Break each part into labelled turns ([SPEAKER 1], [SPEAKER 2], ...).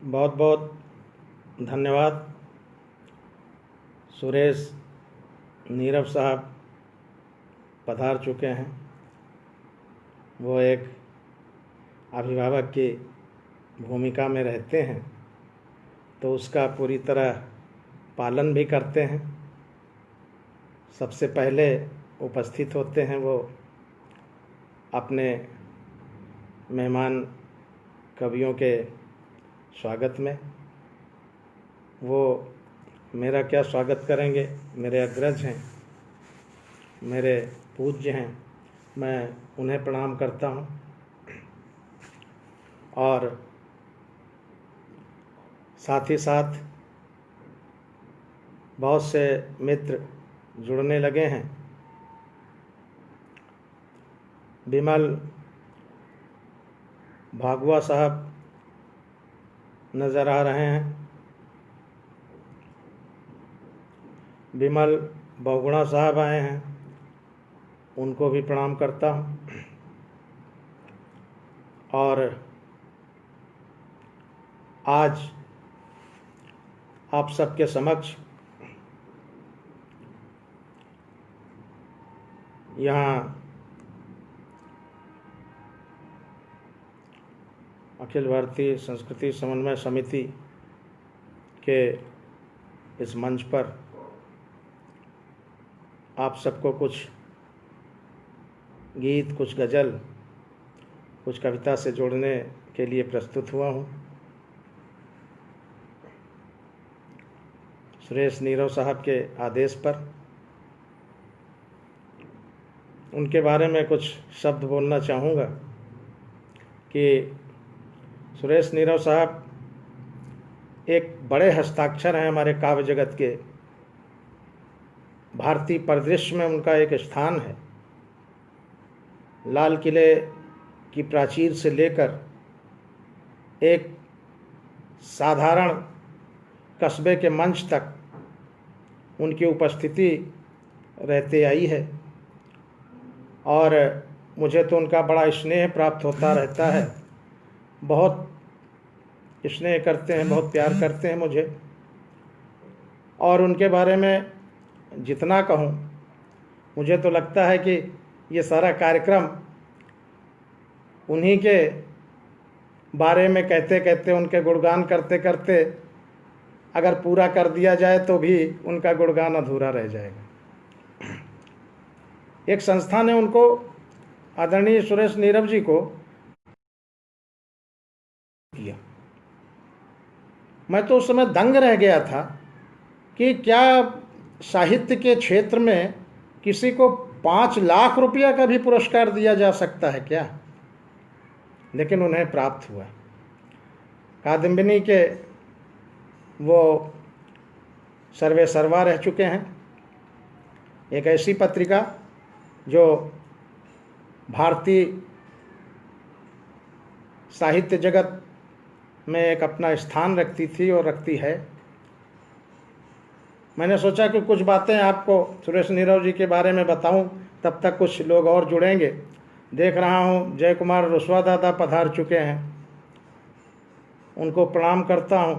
[SPEAKER 1] बहुत बहुत धन्यवाद। सुरेश नीरव साहब पधार चुके हैं। वो एक अभिभावक की भूमिका में रहते हैं, तो उसका पूरी तरह पालन भी करते हैं। सबसे पहले उपस्थित होते हैं वो अपने मेहमान कवियों के स्वागत में। वो मेरा क्या स्वागत करेंगे, मेरे अग्रज हैं, मेरे पूज्य हैं, मैं उन्हें प्रणाम करता हूँ। और साथ ही साथ बहुत से मित्र जुड़ने लगे हैं। विमल भागुआ साहब नज़र आ रहे हैं, विमल बहुगुणा साहब आए हैं, उनको भी प्रणाम करता हूँ। और आज आप सबके समक्ष यहाँ अखिल भारतीय संस्कृति समन्वय समिति के इस मंच पर आप सबको कुछ गीत, कुछ गज़ल, कुछ कविता से जोड़ने के लिए प्रस्तुत हुआ हूँ। सुरेश नीरव साहब के आदेश पर उनके बारे में कुछ शब्द बोलना चाहूँगा कि सुरेश नीरव साहब एक बड़े हस्ताक्षर हैं हमारे काव्य जगत के। भारतीय परिदृश्य में उनका एक स्थान है। लाल किले की प्राचीर से लेकर एक साधारण कस्बे के मंच तक उनकी उपस्थिति रहते आई है। और मुझे तो उनका बड़ा स्नेह प्राप्त होता रहता है। बहुत स्नेह करते हैं, बहुत प्यार करते हैं मुझे। और उनके बारे में जितना कहूँ, मुझे तो लगता है कि ये सारा कार्यक्रम उन्हीं के बारे में कहते कहते, उनके गुणगान करते करते अगर पूरा कर दिया जाए तो भी उनका गुणगान अधूरा रह जाएगा। एक संस्था ने उनको, आदरणीय सुरेश नीरव जी को किया। मैं तो उस समय दंग रह गया था कि क्या साहित्य के क्षेत्र में किसी को 5 लाख रुपया का भी पुरस्कार दिया जा सकता है क्या? लेकिन उन्हें प्राप्त हुआ। कादम्बिनी के वो सर्वे सर्वा रह चुके हैं। एक ऐसी पत्रिका जो भारतीय साहित्य जगत में एक अपना स्थान रखती थी और रखती है। मैंने सोचा कि कुछ बातें आपको सुरेश नीरव जी के बारे में बताऊं, तब तक कुछ लोग और जुड़ेंगे। देख रहा हूं जय कुमार रुस्वा दादा पधार चुके हैं, उनको प्रणाम करता हूं।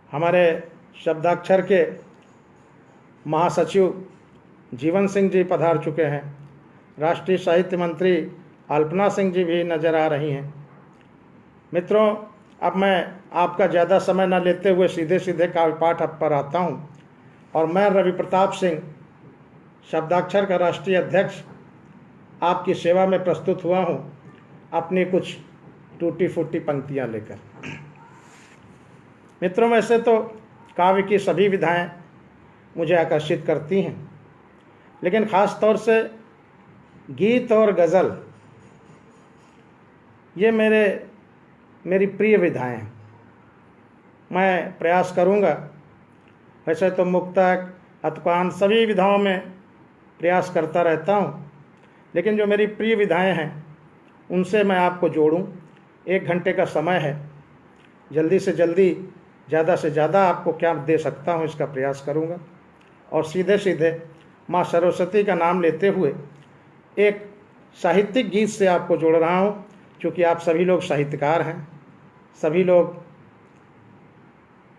[SPEAKER 1] हमारे शब्दाक्षर के महासचिव जीवन सिंह जी पधार चुके हैं। राष्ट्रीय साहित्य मंत्री अल्पना सिंह जी भी नज़र आ रही हैं। मित्रों, अब मैं आपका ज़्यादा समय न लेते हुए सीधे सीधे काव्य पाठ पर आता हूँ। और मैं रवि प्रताप सिंह, शब्दाक्षर का राष्ट्रीय अध्यक्ष, आपकी सेवा में प्रस्तुत हुआ हूँ अपनी कुछ टूटी फूटी पंक्तियाँ लेकर। मित्रों, वैसे तो काव्य की सभी विधाएं मुझे आकर्षित करती हैं, लेकिन ख़ास तौर से गीत और गज़ल ये मेरी प्रिय विधाएं हैं। मैं प्रयास करूंगा, वैसे तो मुक्तक, अतुकान सभी विधाओं में प्रयास करता रहता हूं, लेकिन जो मेरी प्रिय विधाएं हैं उनसे मैं आपको जोड़ूं। 1 घंटे का समय है, जल्दी से जल्दी ज़्यादा से ज़्यादा आपको क्या दे सकता हूं इसका प्रयास करूंगा। और सीधे सीधे माँ सरस्वती का नाम लेते हुए एक साहित्यिक गीत से आपको जोड़ रहा हूं, क्योंकि आप सभी लोग साहित्यकार हैं, सभी लोग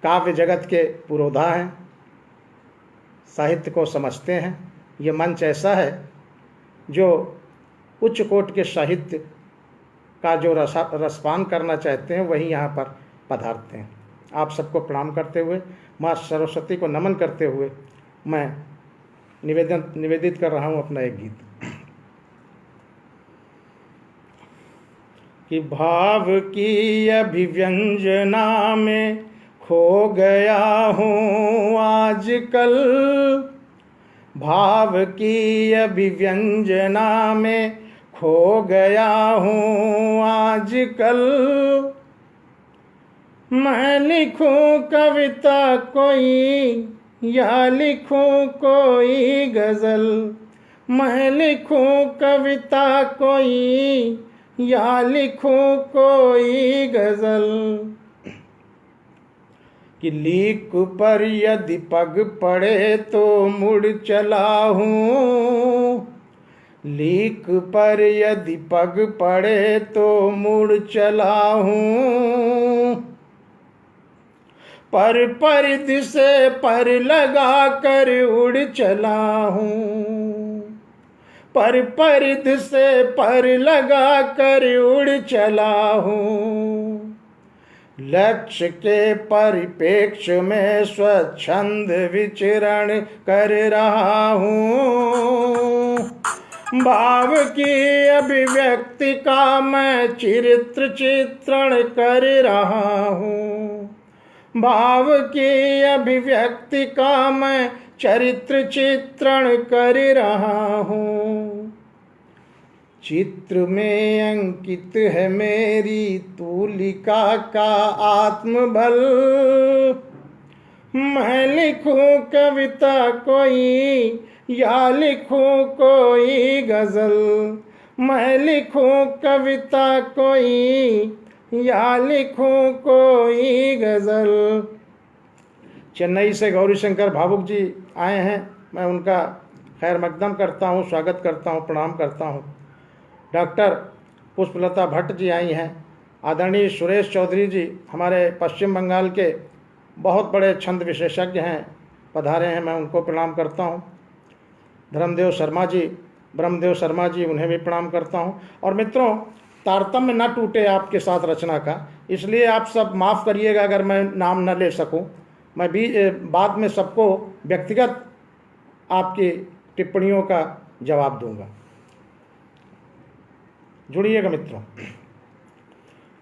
[SPEAKER 1] काव्य जगत के पुरोधा हैं, साहित्य को समझते हैं। ये मंच ऐसा है जो उच्च कोटि के साहित्य का जो रसपान करना चाहते हैं वही यहाँ पर पधारते हैं। आप सबको प्रणाम करते हुए, माँ सरस्वती को नमन करते हुए मैं निवेदित कर रहा हूँ अपना एक गीत कि भाव की अभिव्यंजना में खो गया हूँ आजकल, भाव की अभिव्यंजना में खो गया हूँ आजकल। मैं लिखूं कविता कोई या लिखूं कोई गज़ल, मैं लिखूं कविता कोई या लिखूं कोई गज़ल। कि लीक पर यदि पग पड़े तो मुड़ चला हूँ, लीक पर यदि पग पड़े तो मुड़ चला हूँ। पर परिध से पर लगा कर उड़ चला हूँ, पर परिध से पर लगा कर उड़ चला हूँ। लक्ष्य के परिपेक्ष में स्वच्छंद विचरण कर रहा हूँ। भाव की अभिव्यक्ति का मैं चरित्र चित्रण कर रहा हूँ, भाव की अभिव्यक्ति का मैं चरित्र चित्रण कर रहा हूँ। चित्र में अंकित है मेरी तूलिका का आत्मबल। मैं लिखूं कविता कोई या लिखूं कोई गज़ल, मैं लिखूं कविता कोई या लिखूं कोई गज़ल। चेन्नई से गौरी शंकर भावुक जी आए हैं, मैं उनका खैर मकदम करता हूँ, स्वागत करता हूँ, प्रणाम करता हूँ। डॉक्टर पुष्पलता भट्ट जी आई हैं। आदरणीय सुरेश चौधरी जी हमारे पश्चिम बंगाल के बहुत बड़े छंद विशेषज्ञ हैं, पधारे हैं, मैं उनको प्रणाम करता हूँ। धर्मदेव शर्मा जी, ब्रह्मदेव शर्मा जी, उन्हें भी प्रणाम करता हूँ। और मित्रों, तारतम्य न टूटे आपके साथ रचना का, इसलिए आप सब माफ़ करिएगा अगर मैं नाम न ले सकूं। मैं भी बाद में सबको व्यक्तिगत आपकी टिप्पणियों का जवाब दूंगा। जुड़िएगा मित्रों।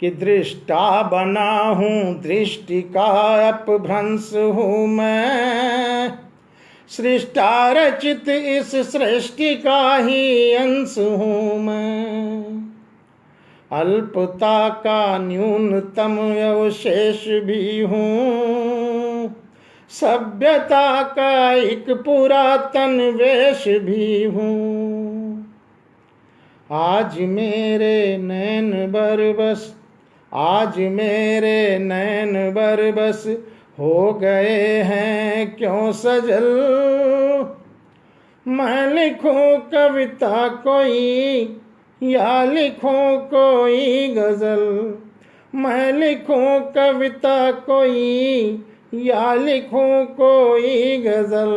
[SPEAKER 1] कि दृष्टा बना हूँ, दृष्टि का अपभ्रंश हूँ मैं, सृष्टा रचित इस सृष्टि का ही अंश हूँ मैं। अल्पता का न्यूनतम अवशेष भी हूँ, सभ्यता का एक पुरातन वेश भी हूँ। आज मेरे नैन बरबस, आज मेरे नैन बरबस हो गए हैं क्यों सजल। मैं लिखूं कविता कोई या लिखूं कोई गज़ल, मैं लिखूं कविता कोई या लिखूं कोई गज़ल।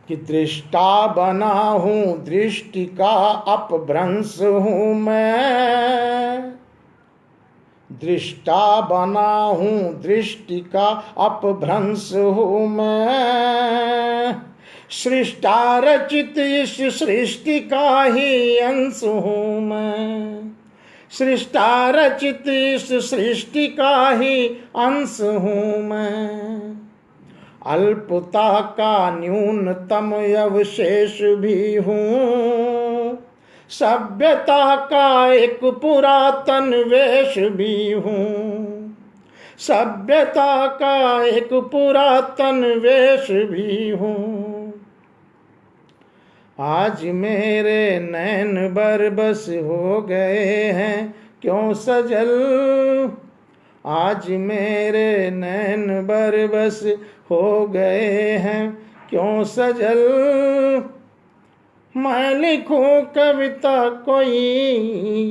[SPEAKER 1] कि दृष्टा बना हूँ, दृष्टि का अपभ्रंश हूँ मैं, दृष्टा बना हूँ, दृष्टि का अपभ्रंश हूँ मैं। सृष्टा रचित इस सृष्टि का ही अंश हूँ मैं, सृष्टा रचित इस सृष्टि का ही अंश हूँ मैं। अल्पता का न्यूनतम अवशेष भी हूँ, सभ्यता का एक पुरातन वेश भी हूँ, सभ्यता का एक पुरातन वेश भी हूँ। आज मेरे नैन बरबस हो गए हैं क्यों सजल, आज मेरे नैन बरबस हो गए हैं क्यों सजल। मैं लिखूं कविता कोई,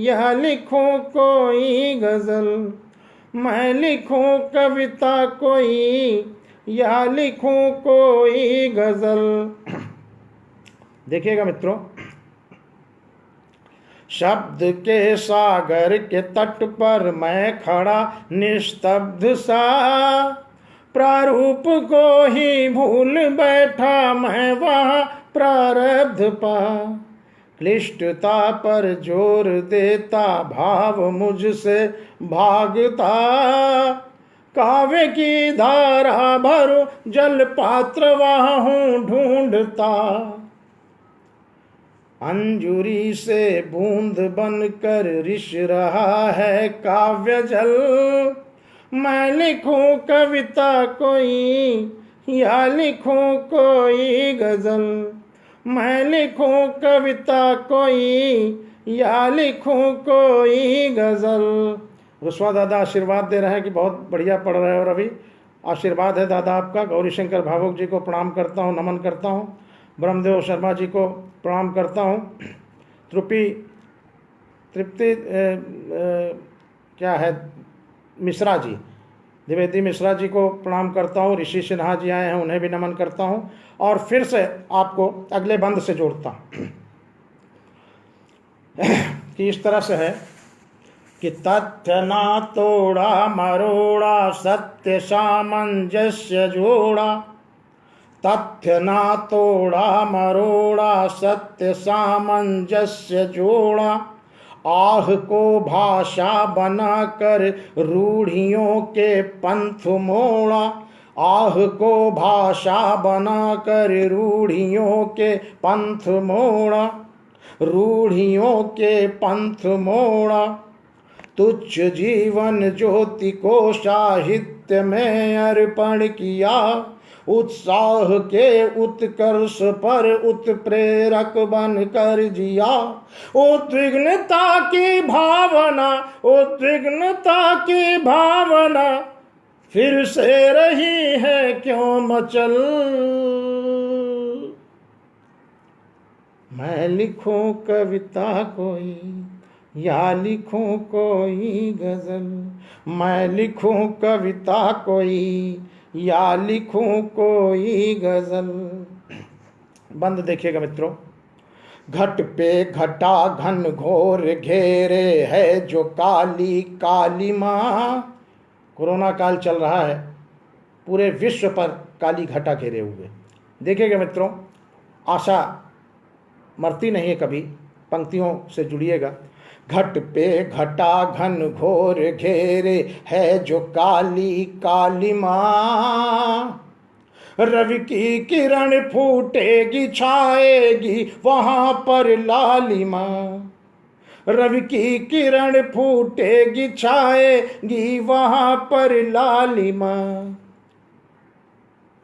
[SPEAKER 1] यह लिखूं कोई गजल। मैं लिखूं कविता कोई, या लिखूं कोई गजल। देखिएगा मित्रों, शब्द के सागर के तट पर मैं खड़ा निस्तब्ध सा, प्रारूप को ही भूल बैठा मैं वहाँ प्रारब्ध पा। क्लिष्टता पर जोर देता भाव मुझसे भागता, काव्य की धारा भरो जल पात्र वहाँ हूँ ढूंढता। अंजुरी से बूंद बनकर रिस रहा है काव्य जल। मैं लिखूं कविता कोई, या लिखूं कोई गजल। मैं लिखूं कविता कोई, या लिखूं कोई गजल। रुस्वा दादा आशीर्वाद दे रहे हैं कि बहुत बढ़िया पढ़ रहे हो रवि। आशीर्वाद है दादा आपका। गौरी शंकर भावुक जी को प्रणाम करता हूँ, नमन करता हूँ। ब्रह्मदेव शर्मा जी को प्रणाम करता हूँ। तृप्ति क्या है, मिश्रा जी, द्विवेदी मिश्रा जी को प्रणाम करता हूँ। ऋषि सिन्हा जी आए हैं, उन्हें भी नमन करता हूँ। और फिर से आपको अगले बंद से जोड़ता हूँ कि इस तरह से है कि तथ्य ना तोड़ा मरोड़ा, सत्य सामंजस्य जोड़ा। तथ्य ना तोड़ा मरोड़ा, सत्य सामंजस्य जोड़ा। आह को भाषा बनाकर रूढ़ियों के पंथ मोड़ा। आह को भाषा बनाकर रूढ़ियों के पंथ मोड़ा। रूढ़ियों के पंथ मोड़ा। तुच्छ जीवन ज्योति को साहित्य में अर्पण किया। उत्साह के उत्कर्ष पर उत्प्रेरक बन कर जिया। उद्विग्नता की भावना, उद्विग्नता की भावना फिर से रही है क्यों मचल। मैं लिखूं कविता कोई, या लिखूं कोई गजल। मैं लिखूं कविता कोई, या लिखूं कोई गजल। बंद देखिएगा मित्रों। घट पे घटा घन घोर घेरे है जो काली काली माँ। कोरोना काल चल रहा है, पूरे विश्व पर काली घटा घेरे हुए। देखिएगा मित्रों, आशा मरती नहीं है कभी। पंक्तियों से जुड़िएगा। घट पे घटा घन घोर घेरे है जो काली काली माँ। रवि की किरण फूटेगी छाएगी वहां पर लालिमा। रवि की किरण फूटेगी छाएगी वहां पर लालिमा।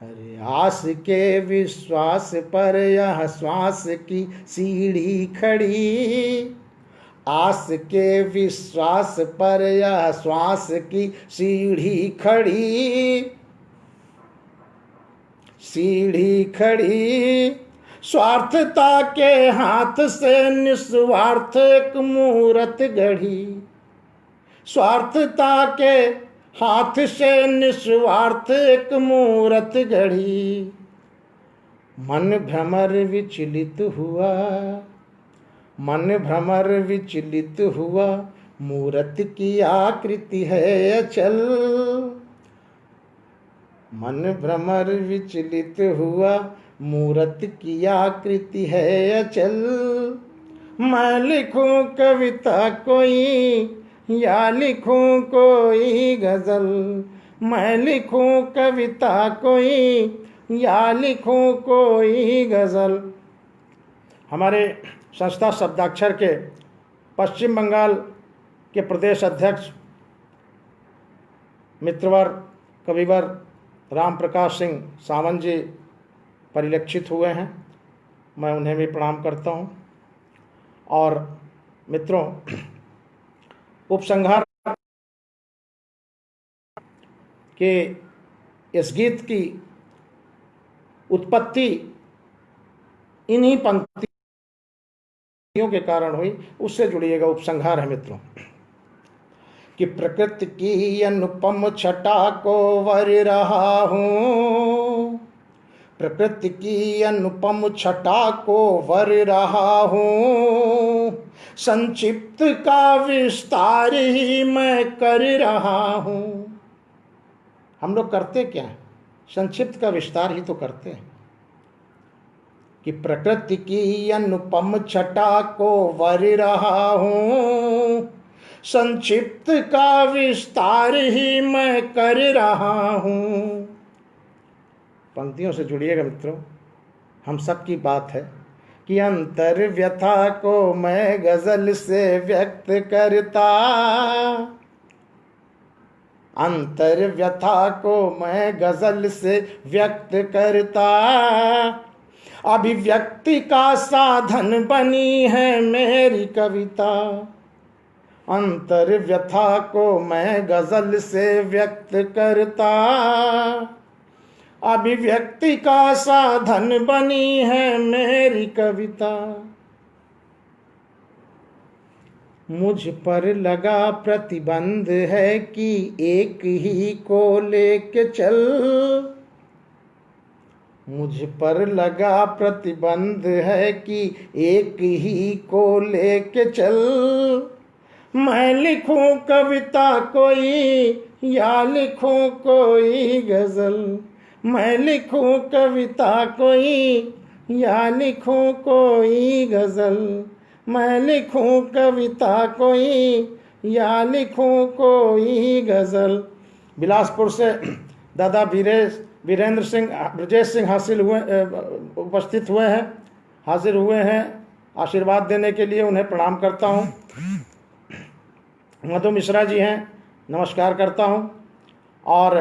[SPEAKER 1] अरे आस के विश्वास पर यह श्वास की सीढ़ी खड़ी। आस के विश्वास पर यह श्वास की सीढ़ी खड़ी। सीढ़ी खड़ी। स्वार्थता के हाथ से निस्वार्थ एक मूरत गढ़ी। स्वार्थता के हाथ से निस्वार्थ एक मूरत गढ़ी। मन भ्रमर विचलित हुआ। मन भ्रमर विचलित हुआ। मूरत की आकृति है अचल। मन भ्रमर विचलित हुआ। मूरत की आकृति है अचल। मैं लिखूं कविता कोई, या लिखूं कोई गजल। मैं लिखूं कविता कोई, या लिखूं कोई गजल। हमारे संस्था शब्दाक्षर के पश्चिम बंगाल के प्रदेश अध्यक्ष मित्रवर कविवर राम प्रकाश सिंह सावंत जी परिलक्षित हुए हैं। मैं उन्हें भी प्रणाम करता हूं। और मित्रों, उपसंहार के इस गीत की उत्पत्ति इन्हीं पंक्ति के कारण हुई, उससे जुड़िएगा। उपसंहार है मित्रों कि प्रकृति की अनुपम छटा को वर रहा हूँ, प्रकृति की अनुपम छटा को वर रहा हूँ, संक्षिप्त का विस्तार ही मैं कर रहा हूँ। हम लोग करते क्या है? संक्षिप्त का विस्तार ही तो करते हैं कि प्रकृति की अनुपम छटा को वर रहा हूँ, संक्षिप्त का विस्तार ही मैं कर रहा हूँ। पंक्तियों से जुड़िएगा मित्रों। हम सब की बात है कि अंतर व्यथा को मैं गजल से व्यक्त करता, अंतर व्यथा को मैं गजल से व्यक्त करता, अभिव्यक्ति का साधन बनी है मेरी कविता, अंतर व्यथा को मैं गजल से व्यक्त करता, अभिव्यक्ति का साधन बनी है मेरी कविता। मुझ पर लगा प्रतिबंध है कि एक ही को लेके चल, मुझ पर लगा प्रतिबंध है कि एक ही को लेके चल, मैं लिखूं कविता कोई या लिखूं कोई गजल, मैं लिखूं कविता कोई या लिखूं कोई गजल, मैं लिखूं कविता कोई या लिखूं कोई गजल। बिलासपुर से दादा वीरेंद्र सिंह ब्रजेश सिंह उपस्थित हुए हैं, हाजिर हुए हैं आशीर्वाद देने के लिए। उन्हें प्रणाम करता हूँ। मधु मिश्रा जी हैं, नमस्कार करता हूँ। और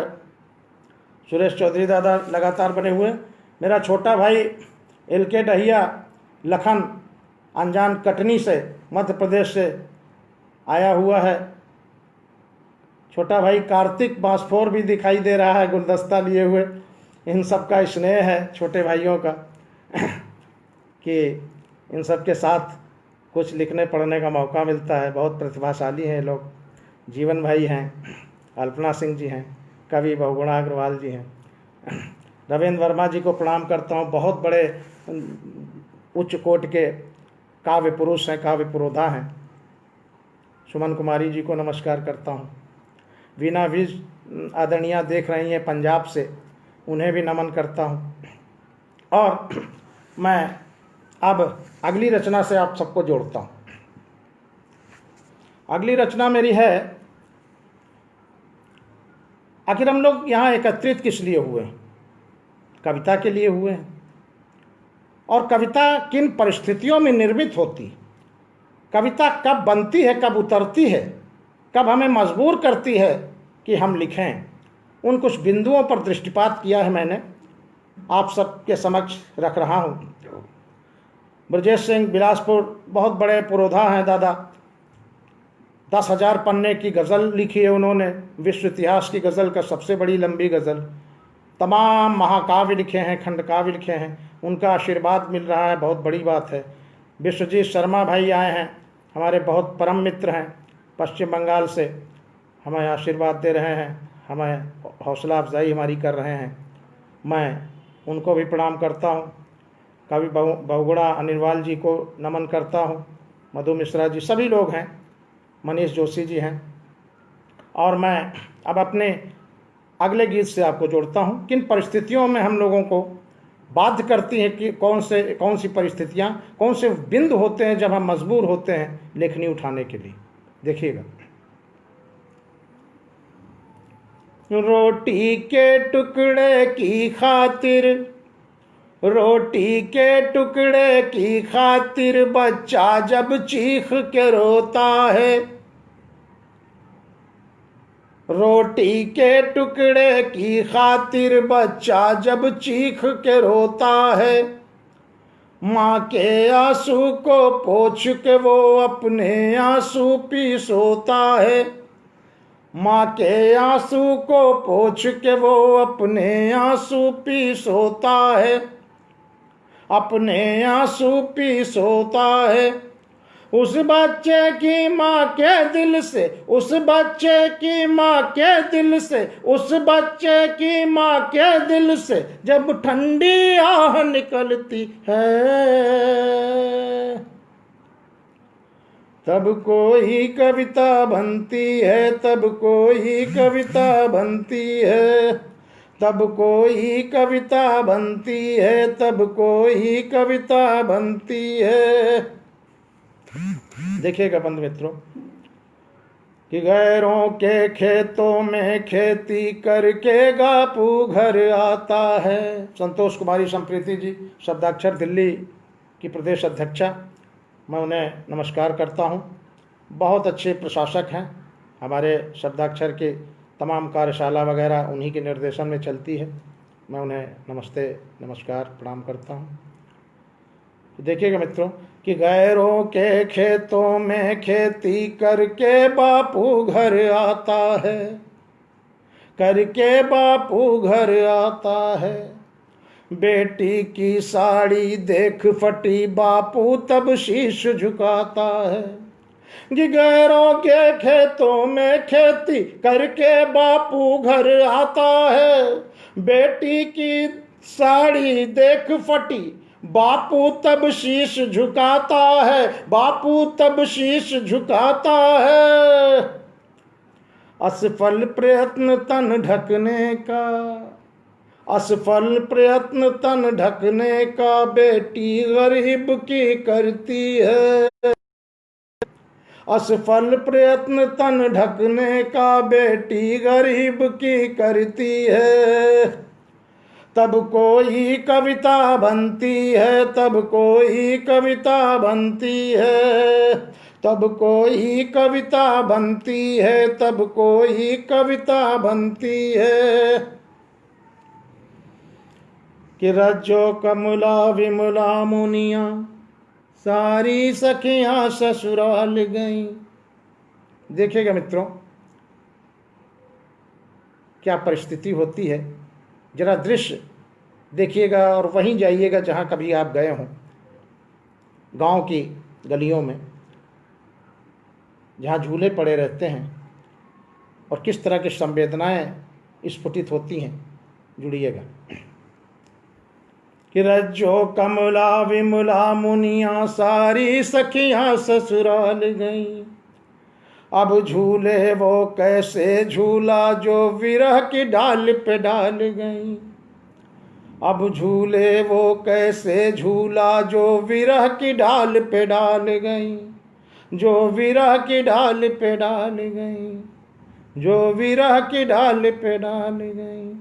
[SPEAKER 1] सुरेश चौधरी दादा लगातार बने हुए। मेरा छोटा भाई LK डहिया लखन अनजान कटनी से, मध्य प्रदेश से आया हुआ है। छोटा भाई कार्तिक बांसफोर भी दिखाई दे रहा है गुलदस्ता लिए हुए। इन सब का स्नेह है छोटे भाइयों का कि इन सब के साथ कुछ लिखने पढ़ने का मौका मिलता है। बहुत प्रतिभाशाली हैं लोग। जीवन भाई हैं, अल्पना सिंह जी हैं, कवि बहुगुणा अग्रवाल जी हैं। रविंद्र वर्मा जी को प्रणाम करता हूँ। बहुत बड़े उच्च कोटि के काव्य पुरुष हैं, काव्य पुरोधा हैं। सुमन कुमारी जी को नमस्कार करता हूँ। वीना विज आदरणीय देख रही हैं पंजाब से, उन्हें भी नमन करता हूँ। और मैं अब अगली रचना से आप सबको जोड़ता हूँ। अगली रचना मेरी है, आखिर हम लोग यहाँ एकत्रित किस लिए हुए हैं? कविता के लिए हुए हैं। और कविता किन परिस्थितियों में निर्मित होती, कविता कब बनती है, कब उतरती है, कब हमें मजबूर करती है कि हम लिखें, उन कुछ बिंदुओं पर दृष्टिपात किया है मैंने, आप सबके समक्ष रख रहा हूँ। ब्रजेश सिंह बिलासपुर बहुत बड़े पुरोधा हैं दादा। 10,000 पन्ने की गज़ल लिखी है उन्होंने, विश्व इतिहास की गज़ल का सबसे बड़ी लंबी गज़ल। तमाम महाकाव्य लिखे हैं, खंड काव्य लिखे हैं। उनका आशीर्वाद मिल रहा है, बहुत बड़ी बात है। विश्वजीत शर्मा भाई आए हैं, हमारे बहुत परम मित्र हैं, पश्चिम बंगाल से, हमें आशीर्वाद दे रहे हैं, हमें हौसला अफजाई हमारी कर रहे हैं। मैं उनको भी प्रणाम करता हूँ। कवि बहुगुणा अनिर्वाल जी को नमन करता हूँ। मधु मिश्रा जी, सभी लोग हैं, मनीष जोशी जी हैं। और मैं अब अपने अगले गीत से आपको जोड़ता हूँ। किन परिस्थितियों में हम लोगों को बाध्य करती हैं कि कौन सी परिस्थितियाँ, कौन से बिंदु होते हैं जब हम मजबूर होते हैं लेखनी उठाने के लिए। देखिएगा। रोटी के टुकड़े की खातिर, रोटी के टुकड़े की खातिर बच्चा जब चीख के रोता है, रोटी के टुकड़े की खातिर बच्चा जब चीख के रोता है, माँ के आंसू को पोंछ के वो अपने आंसू पी सोता है, माँ के आंसू को पोंछ के वो अपने आंसू पी सोता है, अपने आंसू पी सोता है। उस बच्चे की माँ के दिल से, उस बच्चे की माँ के दिल से, उस बच्चे की माँ के दिल से जब ठंडी आह निकलती है, तब कोई कविता बनती है, तब कोई कविता बनती है, तब कोई कविता बनती है, तब कोई कविता बनती है। देखिएगा बंधु मित्रों कि गैरों के खेतों में खेती करके बापू घर आता है। संतोष कुमारी संप्रीति जी, शब्दाक्षर दिल्ली की प्रदेश अध्यक्षा, मैं उन्हें नमस्कार करता हूं। बहुत अच्छे प्रशासक हैं। हमारे शब्दाक्षर की तमाम कार्यशाला वगैरह उन्हीं के निर्देशन में चलती है। मैं उन्हें नमस्ते, नमस्कार, प्रणाम करता हूं। देखिएगा मित्रों कि गैरों के खेतों में खेती करके बापू घर आता है, करके बापू घर आता है। बेटी की साड़ी देख फटी बापू तब शीश झुकाता है। कि गैरों के खेतों में खेती करके बापू घर आता है। बेटी की साड़ी देख फटी बापू तब शीश झुकाता है, बापू तब शीश झुकाता है। असफल प्रयत्न तन ढकने का, असफल प्रयत्न तन ढकने का बेटी गरीब की करती है। असफल प्रयत्न तन ढकने का बेटी गरीब की करती है। तब कोई कविता बनती है, तब कोई कविता बनती है, तब कोई कविता बनती है, तब कोई कविता बनती है। कि रज्जो कमला विमला मुनिया सारी सखियां ससुराल गईं। देखिएगा मित्रों क्या परिस्थिति होती है, जरा दृश्य देखिएगा और वहीं जाइएगा जहां कभी आप गए हों, गांव की गलियों में जहां झूले पड़े रहते हैं और किस तरह की संवेदनाएं स्फुटित होती हैं। जुड़िएगा। कि रज्जो कमला विमला मुनिया सारी सखियां ससुराल गईं। अब झूले वो कैसे झूला जो विरह की डाल पे डाल गईं। अब झूले वो कैसे झूला जो विरह की डाल पे डाल गईं, जो विरह की डाल पे डाल गईं, जो विरह की डाल पे डाल गईं।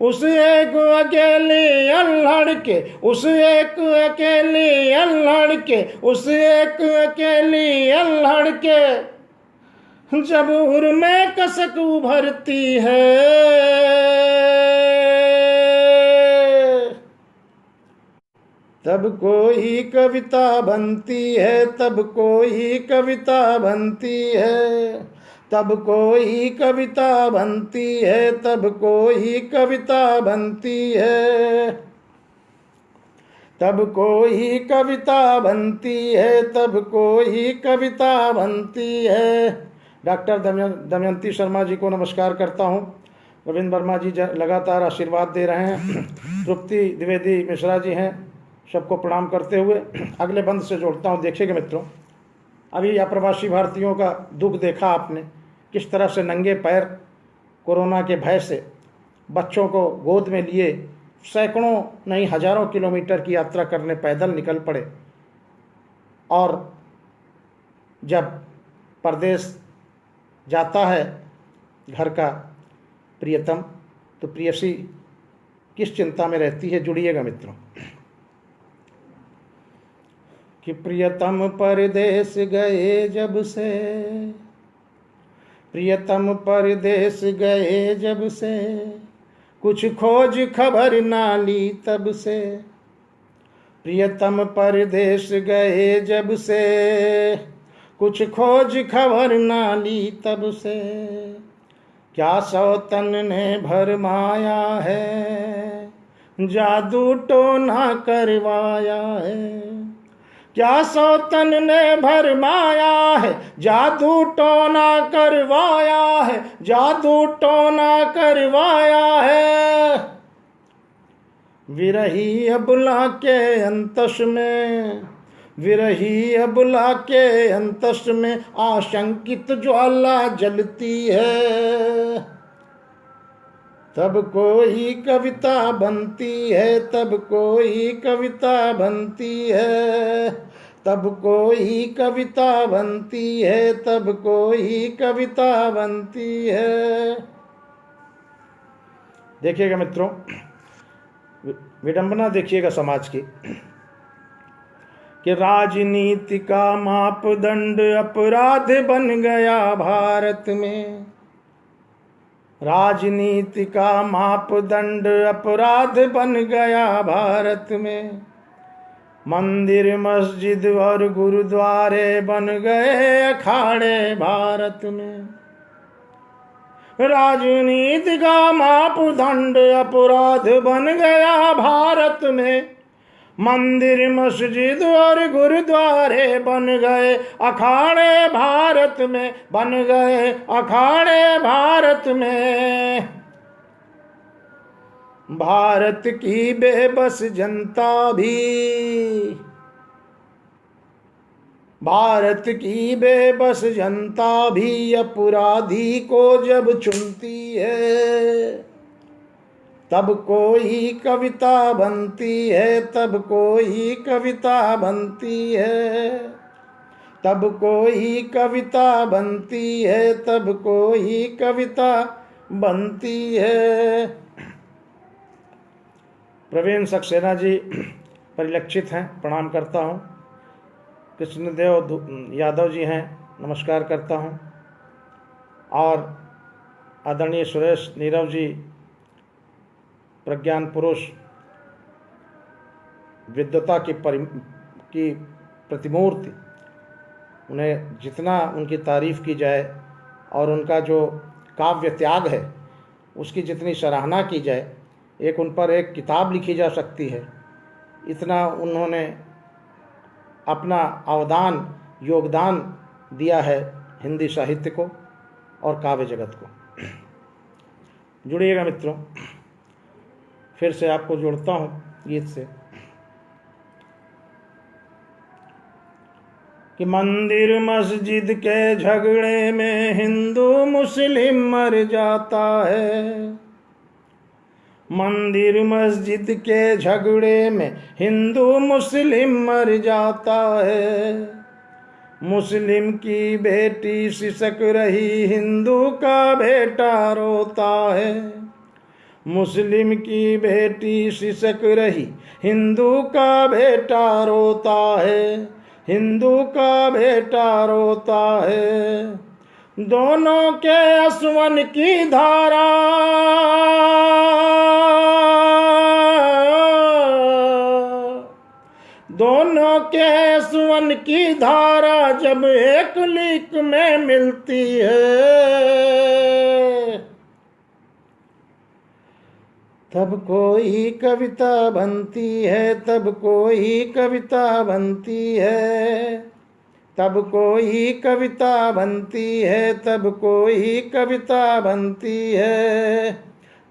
[SPEAKER 1] उस एक अकेले अल्हड़ के, उस एक अकेले अल्हड़ के, उस एक अकेली अल्हड़ के जब उर में कसक उभरती है, तब कोई कविता बनती है, तब कोई कविता बनती है, तब कोई कविता बनती है, तब कोई कविता बनती है, तब कोई कविता बनती है, तब कोई कविता बनती है। डॉक्टर दमयंती शर्मा जी को नमस्कार करता हूँ। रविंद्र वर्मा जी लगातार आशीर्वाद दे रहे हैं। तृप्ति द्विवेदी मिश्रा जी हैं, सबको प्रणाम करते हुए अगले बंद से जोड़ता हूँ। देखिएगा मित्रों, अभी अप्रवासी भारतीयों का दुख देखा आपने, किस तरह से नंगे पैर कोरोना के भय से बच्चों को गोद में लिए सैकड़ों नहीं हजारों किलोमीटर की यात्रा करने पैदल निकल पड़े। और जब परदेश जाता है घर का प्रियतम, तो प्रियसी किस चिंता में रहती है। जुड़िएगा मित्रों। कि प्रियतम परदेश गए जब से, प्रियतम परदेश गए जब से, कुछ खोज खबर ना ली तब से। प्रियतम परदेश गए जब से, कुछ खोज खबर ना ली तब से। क्या सौतन ने भरमाया है, जादू टोना करवाया है। क्या सौतन ने भरमाया है, जादू टोना करवाया है, जादू टोना करवाया है। विरही अबला के अंतस में, विरही अबला के अंतस में आशंकित ज्वाला जलती है। तब कोई कविता बनती है, तब कोई कविता बनती है, तब कोई कविता बनती है, तब कोई कविता बनती है। देखिएगा मित्रों, विडंबना देखिएगा समाज की कि राजनीति का मापदंड अपराध बन गया भारत में। राजनीति का मापदंड अपराध बन गया भारत में। मंदिर मस्जिद और गुरुद्वारे बन गए अखाड़े भारत में। राजनीति का मापदंड अपराध बन गया भारत में। मंदिर मस्जिद और गुरुद्वारे बन गए अखाड़े भारत में, बन गए अखाड़े भारत में। भारत की बेबस जनता भी, भारत की बेबस जनता भी अपराधी को जब चुनती है, तब कोई कविता बनती है, तब कोई कविता बनती है, तब कोई कविता बनती है, तब कोई कविता बनती है। प्रवीण सक्सेना जी परिलक्षित हैं, प्रणाम करता हूँ। कृष्णदेव यादव जी हैं, नमस्कार करता हूँ। और आदरणीय सुरेश नीरव जी, प्रज्ञान पुरुष, विद्वता की प्रतिमूर्ति, उन्हें जितना उनकी तारीफ की जाए और उनका जो काव्य त्याग है उसकी जितनी सराहना की जाए, एक उन पर एक किताब लिखी जा सकती है, इतना उन्होंने अपना अवदान, योगदान दिया है हिंदी साहित्य को और काव्य जगत को। जुड़िएगा मित्रों, फिर से आपको जोड़ता हूँ गीत से कि मंदिर मस्जिद के झगड़े में हिंदू मुस्लिम मर जाता है। मंदिर मस्जिद के झगड़े में हिंदू मुस्लिम मर जाता है। मुस्लिम की बेटी सिसक रही, हिंदू का बेटा रोता है। मुस्लिम की बेटी सिसक रही, हिंदू का बेटा रोता है, हिंदू का बेटा रोता है। दोनों के असवन की धारा, दोनों के असवन की धारा जब एक लीक में मिलती है, तब कोई कविता बनती है, तब कोई कविता बनती है, तब कोई कविता बनती है, तब कोई कविता बनती है,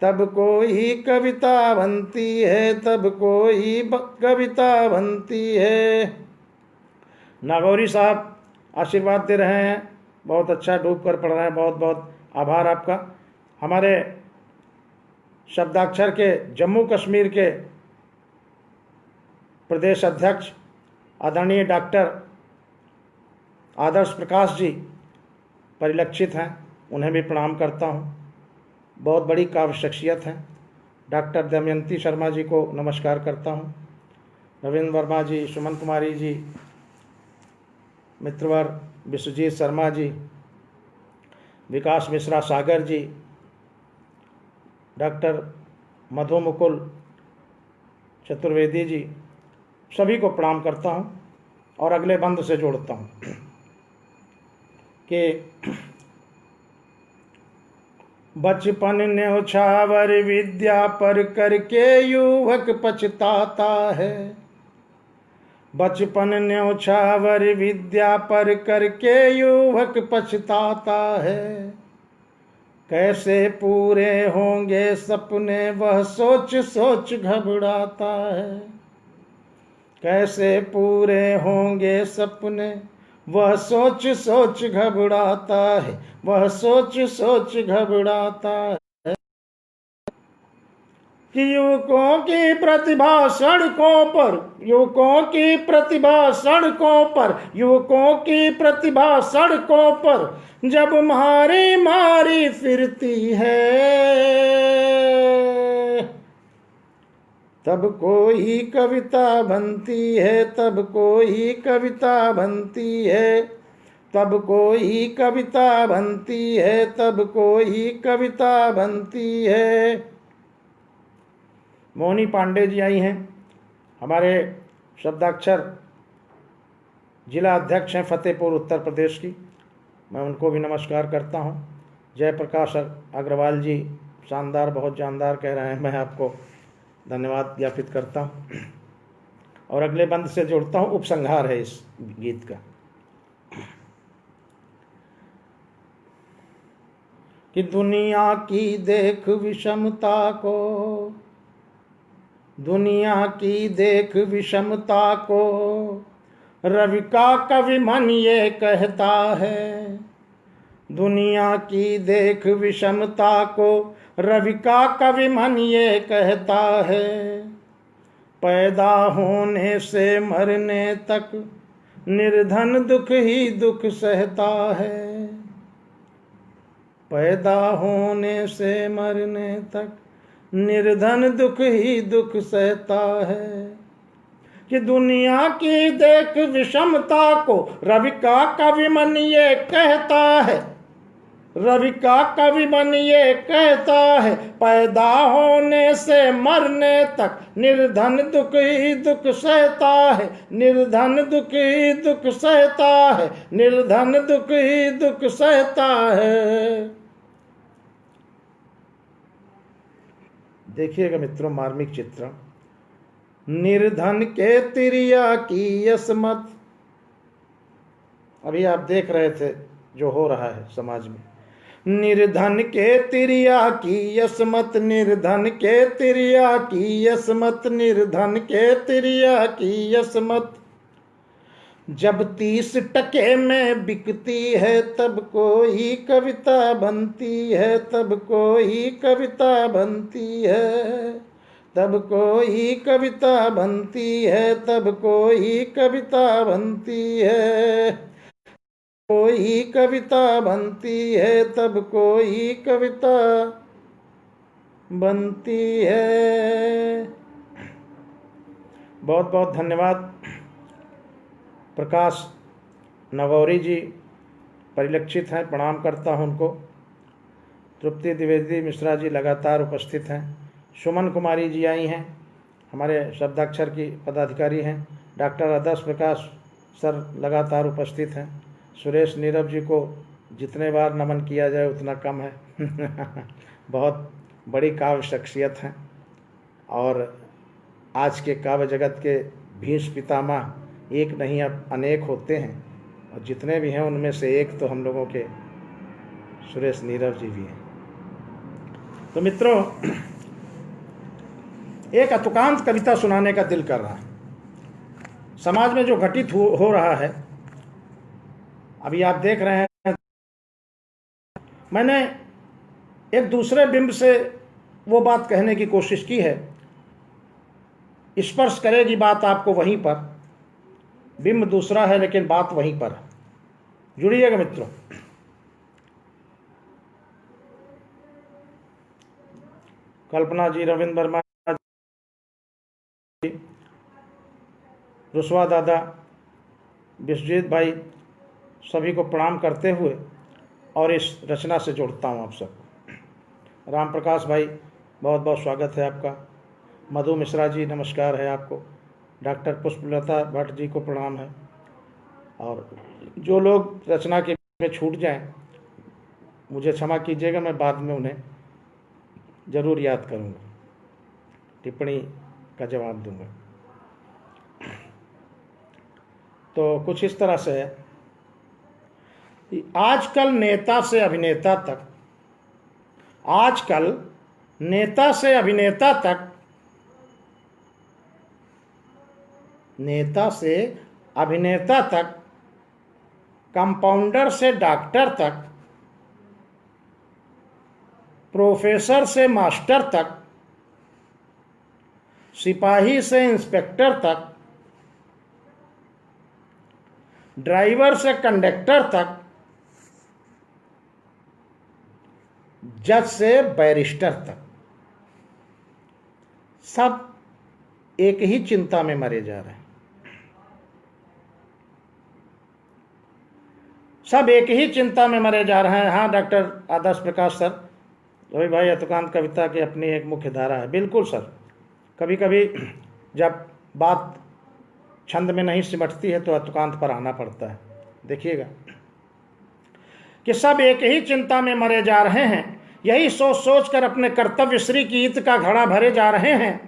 [SPEAKER 1] तब कोई कविता बनती है, तब कोई कविता बनती है। नागौरी साहब आशीर्वाद दे रहे हैं, बहुत अच्छा डूब कर पढ़ रहे हैं, बहुत बहुत आभार आपका। हमारे शब्दाक्षर के जम्मू कश्मीर के प्रदेश अध्यक्ष आदरणीय डॉक्टर आदर्श प्रकाश जी परिलक्षित हैं, उन्हें भी प्रणाम करता हूँ। बहुत बड़ी काव्य शख्सियत हैं। डॉक्टर दमयंती शर्मा जी को नमस्कार करता हूँ। रविंद्र वर्मा जी, सुमन कुमारी जी, मित्रवर विश्वजीत शर्मा जी, विकास मिश्रा सागर जी, डॉक्टर मधु मुकुल चतुर्वेदी जी, सभी को प्रणाम करता हूँ और अगले बंद से जोड़ता हूँ कि बचपन न्यौछावर विद्या पर करके युवक पछताता है। बचपन न्योछावर विद्या पर करके युवक पछताता है। कैसे पूरे होंगे सपने वह सोच सोच घबराता है। कैसे पूरे होंगे सपने वह सोच सोच घबराता है। वह सोच सोच घबराता है। कि युवकों की प्रतिभा सड़कों पर, युवकों की प्रतिभा सड़कों पर, युवकों की प्रतिभा सड़कों पर जब मारी मारी फिरती है, तब कोई कविता बनती है। तब कोई कविता बनती है। तब कोई कविता बनती है। तब कोई कविता बनती है। मोहिनी पांडे जी आई हैं, हमारे शब्दाक्षर जिला अध्यक्ष हैं फतेहपुर उत्तर प्रदेश की। मैं उनको भी नमस्कार करता हूं। जयप्रकाश अग्रवाल जी शानदार, बहुत जानदार कह रहे हैं, मैं आपको धन्यवाद ज्ञापित करता हूं। और अगले बंद से जोड़ता हूं, उपसंहार है इस गीत का। कि दुनिया की देख विषमता को, दुनिया की देख विषमता को रवि का कवि मन ये कहता है। दुनिया की देख विषमता को रवि का कवि मन ये कहता है। पैदा होने से मरने तक निर्धन दुख ही दुख सहता है। पैदा होने से मरने तक निर्धन दुख ही दुख सहता है। कि दुनिया की देख विषमता को रवि का कवि मन ये कहता है। रवि का कवि मन ये कहता है। पैदा होने से मरने तक निर्धन दुख ही दुख सहता है। निर्धन दुख ही दुख सहता है। निर्धन दुख ही दुख सहता है। देखिएगा मित्रों मार्मिक चित्रण। निर्धन के तिरिया की यसमत, अभी आप देख रहे थे जो हो रहा है समाज में। निर्धन के तिरिया की यसमत, निर्धन के तिरिया की यसमत, निर्धन के तिरिया की यसमत जब 30 टके में बिकती है, तब कोई कविता बनती है। तब कोई कविता बनती है। तब कोई कविता बनती है। तब कोई कविता बनती है। कोई कविता बनती है। तब कोई कविता बनती है। बहुत बहुत धन्यवाद। प्रकाश नगौरी जी परिलक्षित हैं, प्रणाम करता हूं उनको। तृप्ति द्विवेदी मिश्रा जी लगातार उपस्थित हैं। सुमन कुमारी जी आई हैं, हमारे शब्दाक्षर की पदाधिकारी हैं। डॉक्टर आदर्श प्रकाश सर लगातार उपस्थित हैं। सुरेश नीरव जी को जितने बार नमन किया जाए उतना कम है। बहुत बड़ी काव्य शख्सियत हैं और आज के काव्य जगत के भीष्म पितामह एक नहीं अब अनेक होते हैं, और जितने भी हैं उनमें से एक तो हम लोगों के सुरेश नीरव जी भी हैं। तो मित्रों, एक अतुकांत कविता सुनाने का दिल कर रहा है। समाज में जो घटित हो रहा है अभी आप देख रहे हैं। मैंने एक दूसरे बिंब से वो बात कहने की कोशिश की है। स्पर्श करेगी बात आपको वहीं पर, बिंब दूसरा है लेकिन बात वहीं पर है। जुड़िएगा मित्रों। कल्पना जी, रविंद्र वर्मा जी, रुस्वा दादा, विश्वजीत भाई, सभी को प्रणाम करते हुए और इस रचना से जोड़ता हूँ आप सबको। राम प्रकाश भाई, बहुत बहुत स्वागत है आपका। मधु मिश्रा जी, नमस्कार है आपको। डॉक्टर पुष्पलता भट्ट जी को प्रणाम है। और जो लोग रचना के में छूट जाएं मुझे क्षमा कीजिएगा, मैं बाद में उन्हें ज़रूर याद करूँगा, टिप्पणी का जवाब दूंगा। तो कुछ इस तरह से है कि आजकल नेता से अभिनेता तक, आजकल नेता से अभिनेता तक, नेता से अभिनेता तक, कंपाउंडर से डॉक्टर तक, प्रोफेसर से मास्टर तक, सिपाही से इंस्पेक्टर तक, ड्राइवर से कंडक्टर तक, जज से बैरिस्टर तक, सब एक ही चिंता में मरे जा रहे हैं। सब एक ही चिंता में मरे जा रहे हैं। हाँ, डॉक्टर आदर्श प्रकाश सर, रवि भाई, अतुकांत कविता की अपनी एक मुख्य धारा है। बिल्कुल सर, कभी कभी जब बात छंद में नहीं सिमटती है तो अतुकांत पर आना पड़ता है। देखिएगा कि सब एक ही चिंता में मरे जा रहे हैं, यही सोच सोच कर अपने कर्तव्य श्री की ईद का घड़ा भरे जा रहे हैं।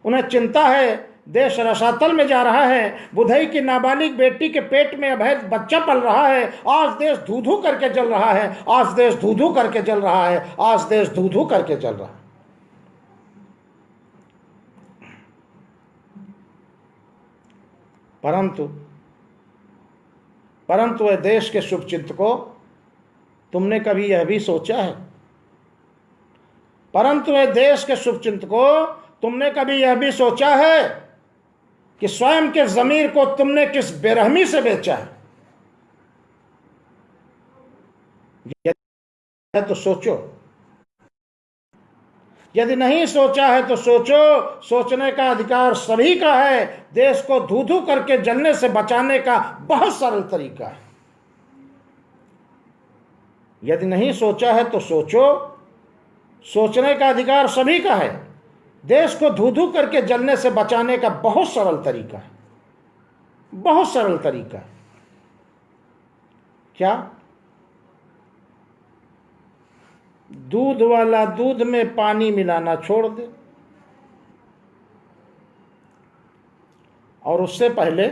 [SPEAKER 1] उन्हें चिंता है देश रसातल में जा रहा है, बुधई की नाबालिग बेटी के पेट में अभैध बच्चा पल रहा है। आज देश धू धू करके जल रहा है, आज देश धू धू करके जल रहा है, आज देश धू धू करके जल रहा है। परंतु वह देश के शुभचिंतकों, तुमने कभी यह भी सोचा है, परंतु वह देश के शुभचिंतकों, तुमने कभी यह भी सोचा है कि स्वयं के ज़मीर को तुमने किस बेरहमी से बेचा है? तो सोचो, यदि नहीं सोचा है तो सोचो। सोचने का अधिकार सभी का है। देश को धू धू करके जलने से बचाने का बहुत सरल तरीका है। यदि नहीं सोचा है तो सोचो। सोचने का अधिकार सभी का है। देश को धू धू करके जलने से बचाने का बहुत सरल तरीका है, बहुत सरल तरीका है। क्या? दूध वाला दूध में पानी मिलाना छोड़ दे, और उससे पहले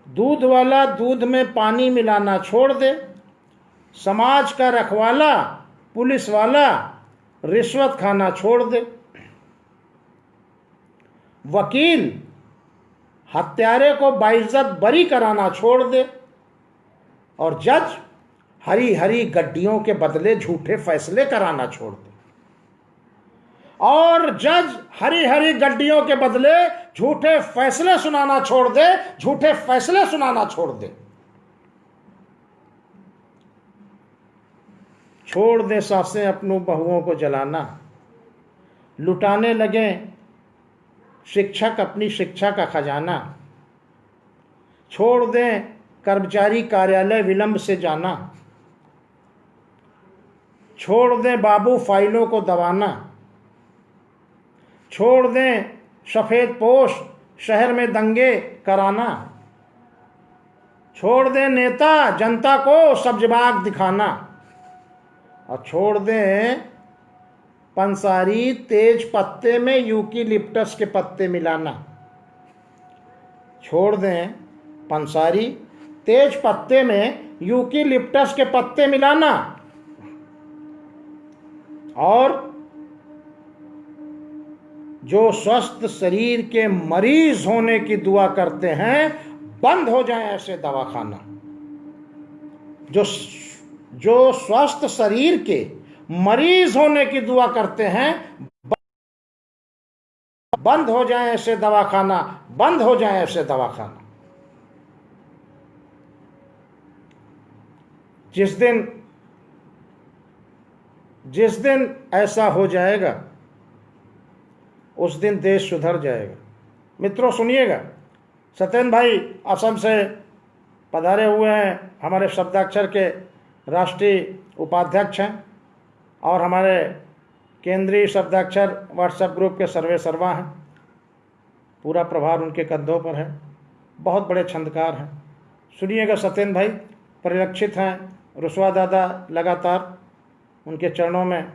[SPEAKER 1] दूध वाला दूध में पानी मिलाना छोड़ दे। समाज का रखवाला पुलिस वाला रिश्वत खाना छोड़ दे। वकील हत्यारे को बाइज्जत बरी कराना छोड़ दे। और जज हरी हरी गड्डियों के बदले झूठे फैसले कराना छोड़ दे। और जज हरी हरी गड्डियों के बदले झूठे फैसले सुनाना छोड़ दे, झूठे फैसले सुनाना छोड़ दे। छोड़ दे सासें अपनों बहुओं को जलाना। लुटाने लगे शिक्षक अपनी शिक्षा का खजाना। छोड़ दें कर्मचारी कार्यालय विलंब से जाना। छोड़ दें बाबू फाइलों को दबाना। छोड़ दें सफेद पोश शहर में दंगे कराना। छोड़ दें नेता जनता को सब्जबाग दिखाना। और छोड़ दें पंसारी तेज पत्ते में यूकेलिप्टस के पत्ते मिलाना। छोड़ दें पंसारी तेज पत्ते में यूकेलिप्टस के पत्ते मिलाना। और जो स्वस्थ शरीर के मरीज होने की दुआ करते हैं, बंद हो जाए ऐसे दवाखाना। जो स्वस्थ शरीर के मरीज होने की दुआ करते हैं, बंद हो जाए ऐसे दवाखाना, बंद हो जाए ऐसे दवाखाना। जिस दिन ऐसा हो जाएगा, उस दिन देश सुधर जाएगा। मित्रों सुनिएगा, सत्येंद्र भाई असम से पधारे हुए हैं, हमारे शब्दाक्षर के राष्ट्रीय उपाध्यक्ष हैं और हमारे केंद्रीय शब्दाक्षर व्हाट्सएप ग्रुप के सर्वे सर्वा हैं। पूरा प्रभार उनके कंधों पर है। बहुत बड़े छंदकार हैं। सुनिएगा सत्येंद्र भाई, परिलक्षित हैं रुस्वा दादा, लगातार उनके चरणों में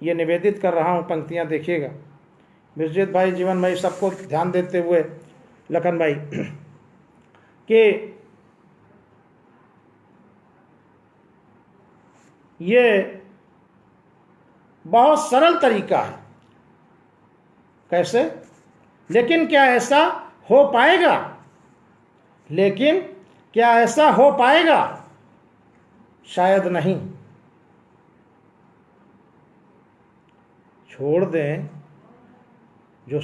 [SPEAKER 1] ये निवेदित कर रहा हूँ, पंक्तियाँ देखिएगा। विश्वजीत भाई, जीवन भाई, सबको ध्यान देते हुए लखन भाई, कि ये बहुत सरल तरीका है। कैसे? लेकिन क्या ऐसा हो पाएगा? लेकिन क्या ऐसा हो पाएगा? शायद नहीं। छोड़ दें, जो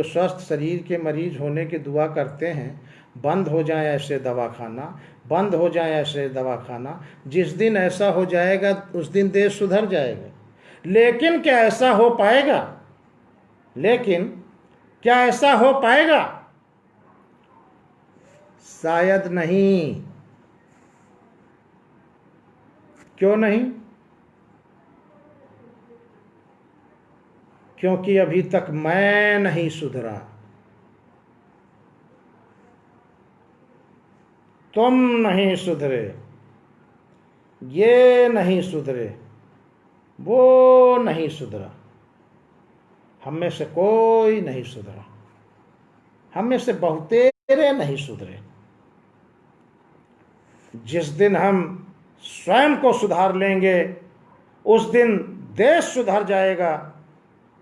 [SPEAKER 1] स्वस्थ शरीर के मरीज होने की दुआ करते हैं, बंद हो जाए ऐसे दवाखाना, बंद हो जाए ऐसे दवाखाना। जिस दिन ऐसा हो जाएगा उस दिन देश सुधर जाएगा। लेकिन क्या ऐसा हो पाएगा? लेकिन क्या ऐसा हो पाएगा? शायद नहीं। क्यों नहीं? क्योंकि अभी तक मैं नहीं सुधरा, तुम नहीं सुधरे, ये नहीं सुधरे, वो नहीं सुधरा, हम में से कोई नहीं सुधरा, हम में से बहुतेरे नहीं सुधरे। जिस दिन हम स्वयं को सुधार लेंगे उस दिन देश सुधर जाएगा।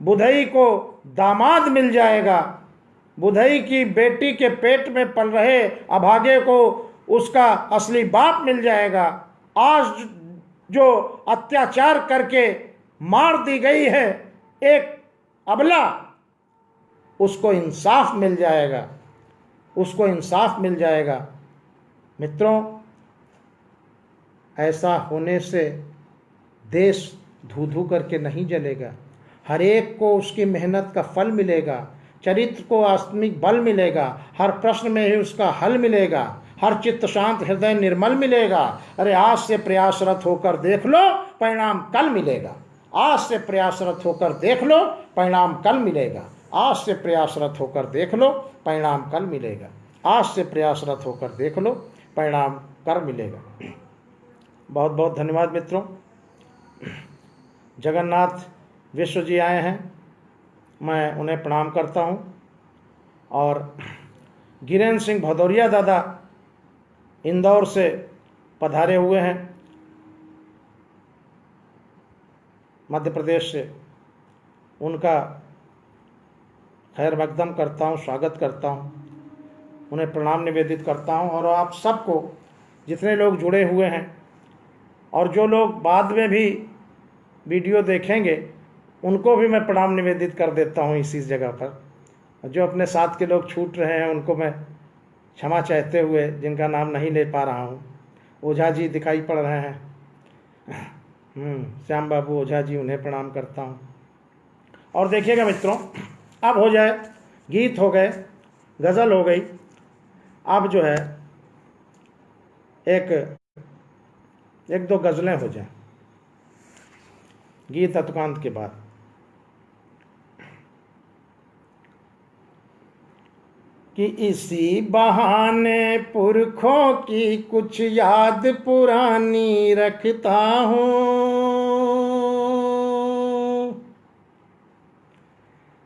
[SPEAKER 1] बुधई को दामाद मिल जाएगा, बुधई की बेटी के पेट में पल रहे अभागे को उसका असली बाप मिल जाएगा। आज जो अत्याचार करके मार दी गई है एक अबला, उसको इंसाफ मिल जाएगा, उसको इंसाफ मिल जाएगा। मित्रों, ऐसा होने से देश धू धू करके नहीं जलेगा। हर एक को उसकी मेहनत का फल मिलेगा, चरित्र को आत्मिक बल मिलेगा, हर प्रश्न में ही उसका हल मिलेगा, हर चित्त शांत हृदय निर्मल मिलेगा। अरे आज से प्रयासरत होकर देख लो, परिणाम कल मिलेगा। आज से प्रयासरत होकर देख लो, परिणाम कल मिलेगा। आज से प्रयासरत होकर देख लो, परिणाम कल मिलेगा। आज से प्रयासरत होकर देख लो, परिणाम कल मिलेगा। बहुत बहुत धन्यवाद मित्रों। जगन्नाथ विश्व जी आए हैं, मैं उन्हें प्रणाम करता हूं। और गिरेंद्र सिंह भदौरिया दादा इंदौर से पधारे हुए हैं, मध्य प्रदेश से। उनका खैर मकदम करता हूं, स्वागत करता हूं, उन्हें प्रणाम निवेदित करता हूं। और आप सबको, जितने लोग जुड़े हुए हैं और जो लोग बाद में भी वीडियो देखेंगे, उनको भी मैं प्रणाम निवेदित कर देता हूं इसी जगह पर। जो अपने साथ के लोग छूट रहे हैं उनको मैं क्षमा चाहते हुए, जिनका नाम नहीं ले पा रहा हूं, ओझा जी दिखाई पड़ रहे हैं, श्याम बाबू ओझा जी, उन्हें प्रणाम करता हूं। और देखिएगा मित्रों, अब हो जाए, गीत हो गए, गज़ल हो गई, अब जो है एक दो गज़लें हो जाएं गीत अतुकांत के बाद। कि इसी बहाने पुरखों की कुछ याद पुरानी रखता हूँ,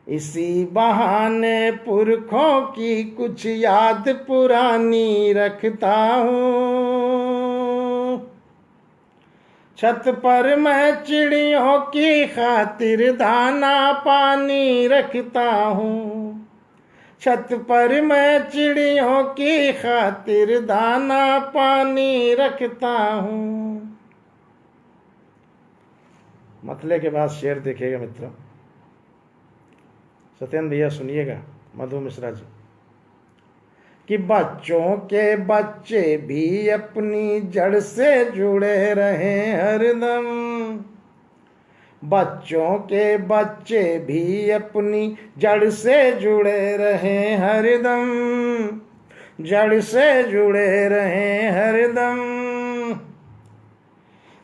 [SPEAKER 1] इसी बहाने पुरखों की कुछ याद पुरानी रखता हूँ। छत पर मैं चिड़ियों की खातिर दाना पानी रखता हूँ, छत पर मैं चिड़ियों की खातिर दाना पानी रखता हूँ। मतले के बाद शेर देखिएगा मित्रों, सत्येंद्र भैया सुनिएगा, मधु मिश्रा जी। कि बच्चों के बच्चे भी अपनी जड़ से जुड़े रहें हरदम, बच्चों के बच्चे भी अपनी जड़ से जुड़े रहें हरदम, जड़ से जुड़े रहें हरदम।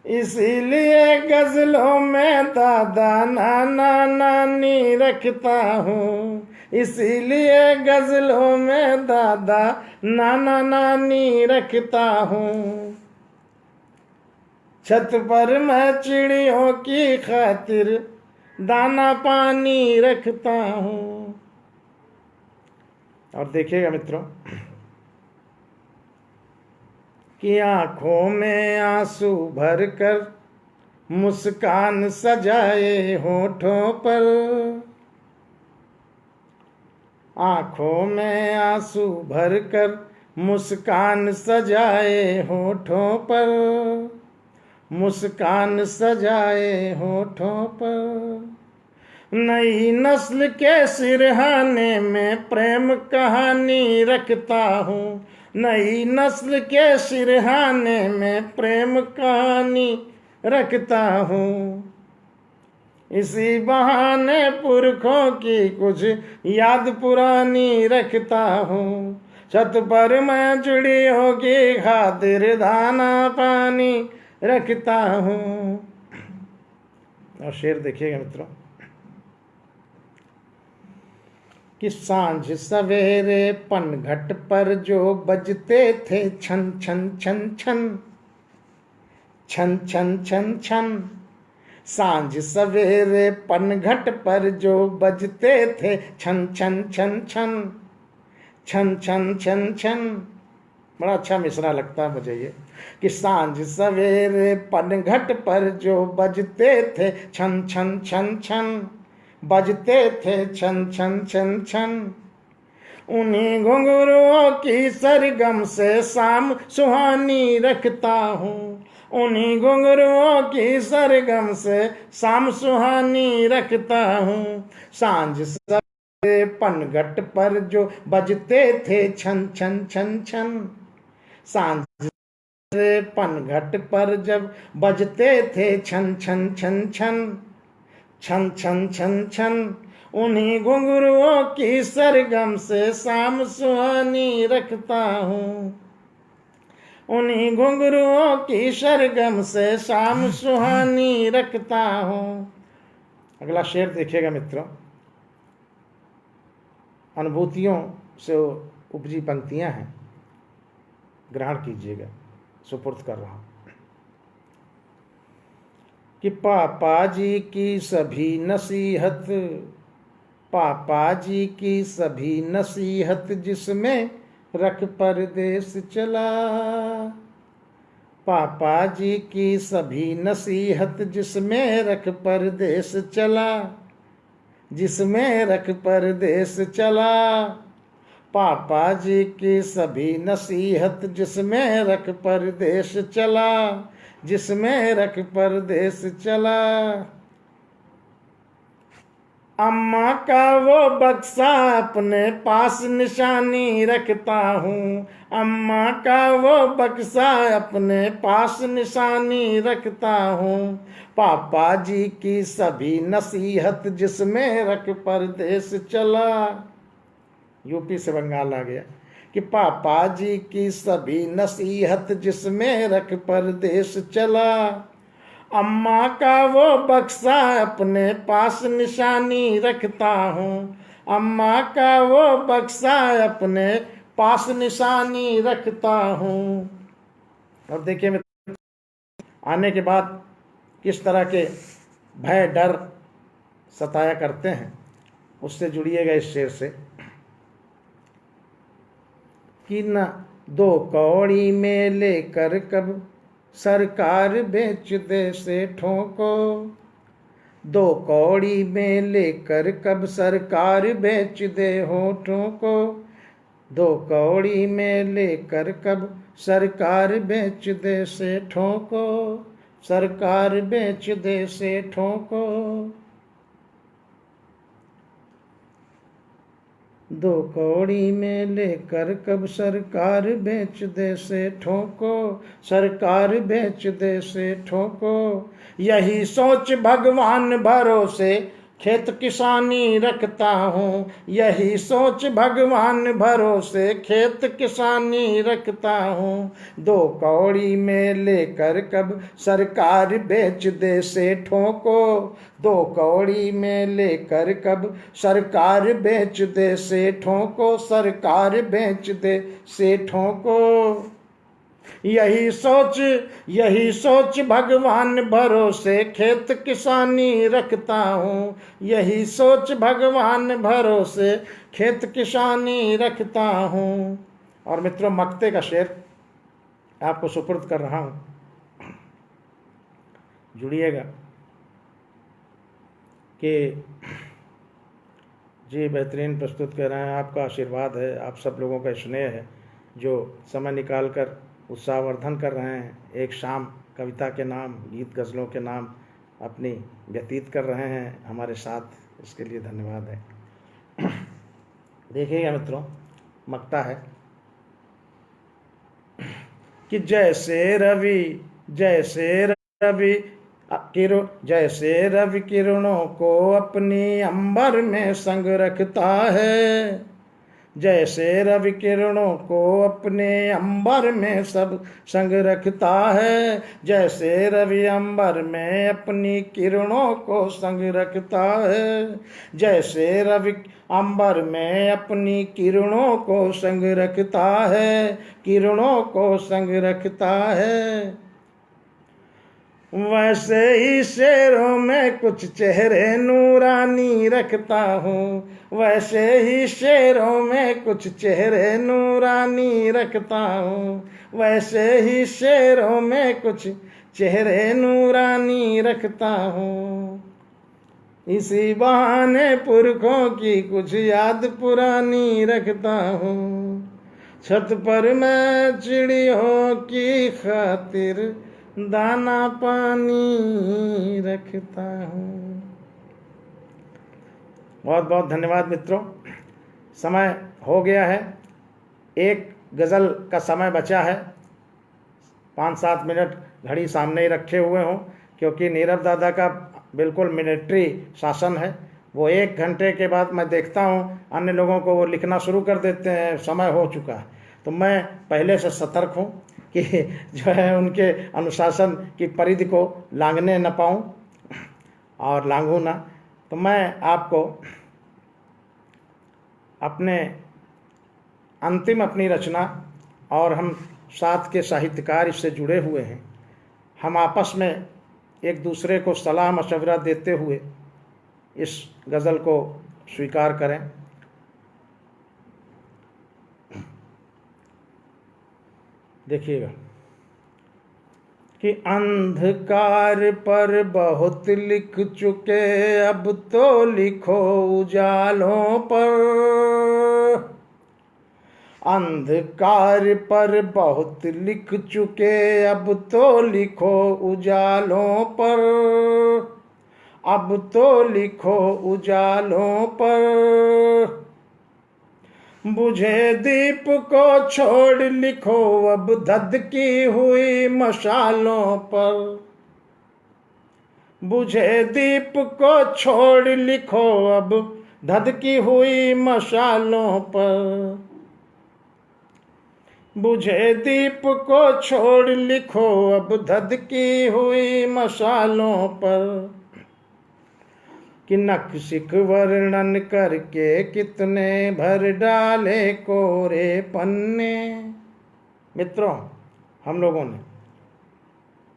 [SPEAKER 1] इसीलिए गजलों में दादा नाना नानी रखता हूँ, इसीलिए गजलों में दादा नाना नानी रखता हूँ। छत पर मैं चिड़ियों की खातिर दाना पानी रखता हूँ। और देखिएगा मित्रों, कि आंखों में आंसू भर कर मुस्कान सजाए होठों पर, आंखों में आंसू भर कर मुस्कान सजाए होठों पर, मुस्कान सजाए होठों पर। नई नस्ल के सिरहाने में प्रेम कहानी रखता हूँ, नई नस्ल के सिरहाने में प्रेम कहानी रखता हूँ। इसी बहाने पुरखों की कुछ याद पुरानी रखता हूँ। छत पर मैं जुड़ी होगी खातिर दाना पानी रखता हूँ। और शेर देखिएगा मित्रों कि सांझ सवेरे पनघट पर जो बजते थे छन छन छन छन, छन छन छन छन, सांझ सवेरे पनघट पर जो बजते थे छन छन छन छन, छन छन छन छन। बड़ा अच्छा मिसरा लगता है मुझे ये कि सांझ सवेरे पनघट पर जो बजते थे छन छन छन छन, बजते थे छन छन छन छन। उन्हीं घुंघरुओं की सरगम से शाम सुहानी रखता हूँ, उन्हीं घुंघरुओं की सरगम से शाम सुहानी रखता हूँ। सांझ सवेरे पनघट पर जो बजते थे छन छन छन छन, सांझ सवेरे पनघट पर जब बजते थे छन छन छन छन, छन छन छन छन। उन्हीं घुंघरुओं की सरगम से शाम सुहानी रखता हूँ, उन्हीं घुंघरुओं की सरगम से शाम सुहानी रखता हूँ। अगला शेर देखिएगा मित्रों, अनुभूतियों से उपजी पंक्तियां हैं, ग्रहण कीजिएगा, सुपुर्द कर रहा हूं कि पापा जी की सभी नसीहत, पापा जी की सभी नसीहत जिसमें रख परदेस चला, पापा जी की सभी नसीहत जिसमें रख परदेस चला, जिसमें रख परदेस चला, पापा जी की सभी नसीहत जिसमें रख परदेस चला, जिसमें रख परदेस चला। अम्मा का वो बक्सा अपने पास निशानी रखता हूँ, अम्मा का वो बक्सा अपने पास निशानी रखता हूँ। पापा जी की सभी नसीहत जिसमें रख परदेस चला, यूपी से बंगाल आ गया कि पापा जी की सभी नसीहत जिसमें रख परदेस चला, अम्मा का वो बक्सा अपने पास निशानी रखता हूँ, अम्मा का वो बक्सा अपने पास निशानी रखता हूँ। अब देखिए मैं आने के बाद किस तरह के भय डर सताया करते हैं, उससे जुड़िएगा इस शेर से कि न दो कौड़ी में लेकर कब सरकार बेच दे सेठों को, दो कौड़ी में लेकर कब सरकार बेच दे होठों को, दो कौड़ी में लेकर कब सरकार बेच दे सेठों को, सरकार बेच दे सेठों को। दो कौड़ी में लेकर कब सरकार बेच दे सेठों को, सरकार बेच दे सेठों को। यही सोच भगवान भरोसे खेत किसानी रखता हूँ, यही सोच भगवान भरोसे खेत किसानी रखता हूँ। दो कौड़ी में लेकर कब सरकार बेच दे सेठों को, दो कौड़ी में लेकर कब सरकार बेच दे सेठों को, सरकार बेच दे सेठों को। यही सोच भगवान भरोसे खेत किसानी रखता हूँ, यही सोच भगवान भरोसे खेत किसानी रखता हूँ। और मित्रों मक्ते का शेर आपको सुपुर्द कर रहा हूँ। जुड़िएगा कि जी बेहतरीन प्रस्तुत कर रहे हैं। आपका आशीर्वाद है, आप सब लोगों का स्नेह है जो समय निकाल कर उत्साहवर्धन कर रहे हैं। एक शाम कविता के नाम, गीत गज़लों के नाम अपनी व्यतीत कर रहे हैं हमारे साथ, इसके लिए धन्यवाद है। देखिएगा मित्रों, मकता है कि जैसे रवि किरणों को अपनी अंबर में संग रखता है, जैसे रवि किरणों को अपने अंबर में सब संग रखता है, जैसे रवि अंबर में अपनी किरणों को संग रखता है, जैसे रवि अंबर में अपनी किरणों को संग रखता है, किरणों को संग रखता है, वैसे ही शेरों में कुछ चेहरे नूरानी रखता हूँ, वैसे ही शेरों में कुछ चेहरे नूरानी रखता हूँ, वैसे ही शेरों में कुछ चेहरे नूरानी रखता हूँ, इसी बहाने पुरखों की कुछ याद पुरानी रखता हूँ, छत पर मैं चिड़ियों की खातिर दाना पानी रखता हूँ। बहुत बहुत धन्यवाद मित्रों। समय हो गया है, एक गज़ल का समय बचा है। 5-7 मिनट घड़ी सामने ही रखे हुए हों, क्योंकि नीरव दादा का बिल्कुल मिलिट्री शासन है। वो 1 घंटे के बाद मैं देखता हूँ अन्य लोगों को वो लिखना शुरू कर देते हैं, समय हो चुका है। तो मैं पहले से सतर्क हूँ कि जो है उनके अनुशासन की परिधि को लांघने न पाऊँ और लांघूँ ना। तो मैं आपको अपने अंतिम अपनी रचना, और हम साथ के साहित्यकार इससे जुड़े हुए हैं, हम आपस में एक दूसरे को सलाह मशवरा देते हुए इस गज़ल को स्वीकार करें। देखिएगा कि अंधकार पर बहुत लिख चुके, अब तो लिखो उजालों पर, अंधकार पर बहुत लिख चुके, अब तो लिखो उजालों पर, अब तो लिखो उजालों पर, बुझे दीप को छोड़ लिखो अब धधकी हुई मशालों पर, बुझे दीप को छोड़ लिखो अब धधकी हुई मशालों पर, बुझे दीप को छोड़ लिखो अब धधकी हुई मशालों पर, कि नक्शिक वर्णन करके कितने भर डाले कोरे पन्ने। मित्रों, हम लोगों ने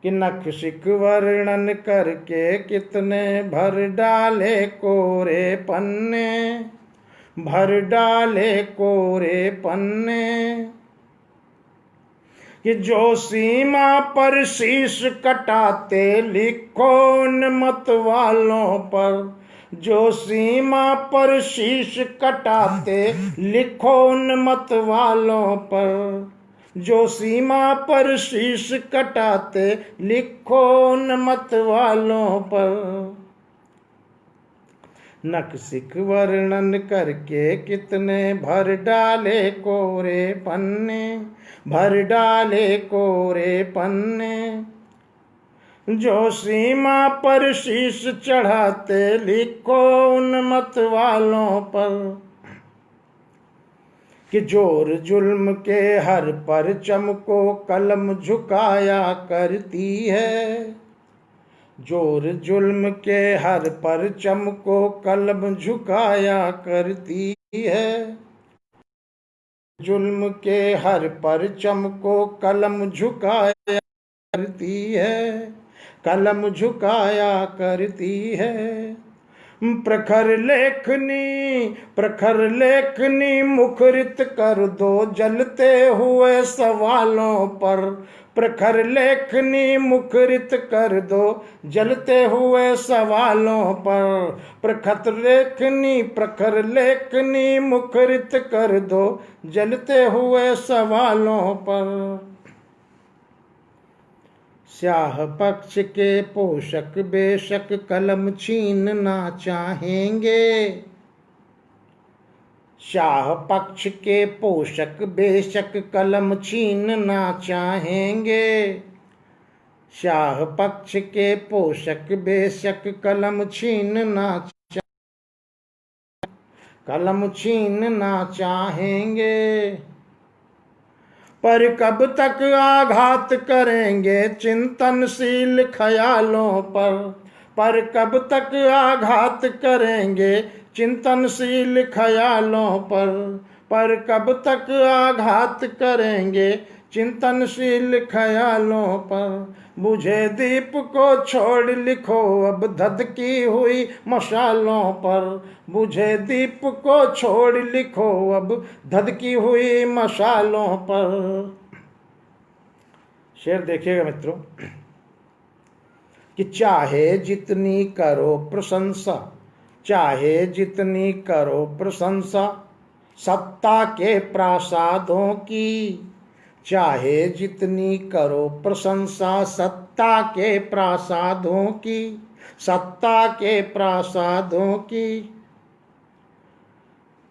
[SPEAKER 1] कि नक्शिक वर्णन करके कितने भर डाले कोरे पन्ने, भर डाले कोरे पन्ने, कि जो सीमा पर शीश कटाते लिखो उन मत वालों पर, जो सीमा पर शीश कटाते लिखो उन मत वालों पर, जो सीमा पर शीश कटाते लिखो उन मत वालों पर, नक्शिक वर्णन करके कितने भर डाले कोरे पन्ने, भर डाले कोरे पन्ने, जो सीमा पर शीश चढ़ाते लिखो उन मत वालों पर, कि जोर जुल्म के हर परचम को कलम झुकाया करती है, जोर जुल्म के हर परचम को कलम झुकाया करती है, जुल्म के हर परचम को कलम झुकाया करती है, कलम झुकाया करती है, प्रखर लेखनी मुखरित कर दो जलते हुए सवालों पर। प्रखर लेखनी मुखरित कर दो जलते हुए सवालों पर। प्रखर लेखनी मुखरित कर दो जलते हुए सवालों पर। स्याह पक्ष के पोषक बेशक कलम छीनना चाहेंगे। स्याह पक्ष के पोषक बेशक कलम छीनना चाहेंगे। स्याह पक्ष के पोषक बेशक कलम छीनना चाहेंगे। पर कब तक आघात करेंगे चिंतनशील ख्यालों पर। पर कब तक आघात करेंगे चिंतनशील ख्यालों पर। पर कब तक आघात करेंगे चिंतनशील ख्यालों पर। बुझे दीप को छोड़ लिखो अब धधकी हुई मशालों पर। बुझे दीप को छोड़ लिखो अब धधकी हुई मशालों पर। शेर देखिएगा मित्रों कि चाहे जितनी करो प्रशंसा, चाहे जितनी करो प्रशंसा सत्ता के प्रासादों की। चाहे जितनी करो प्रशंसा सत्ता के प्रासादों की, सत्ता के प्रासादों की।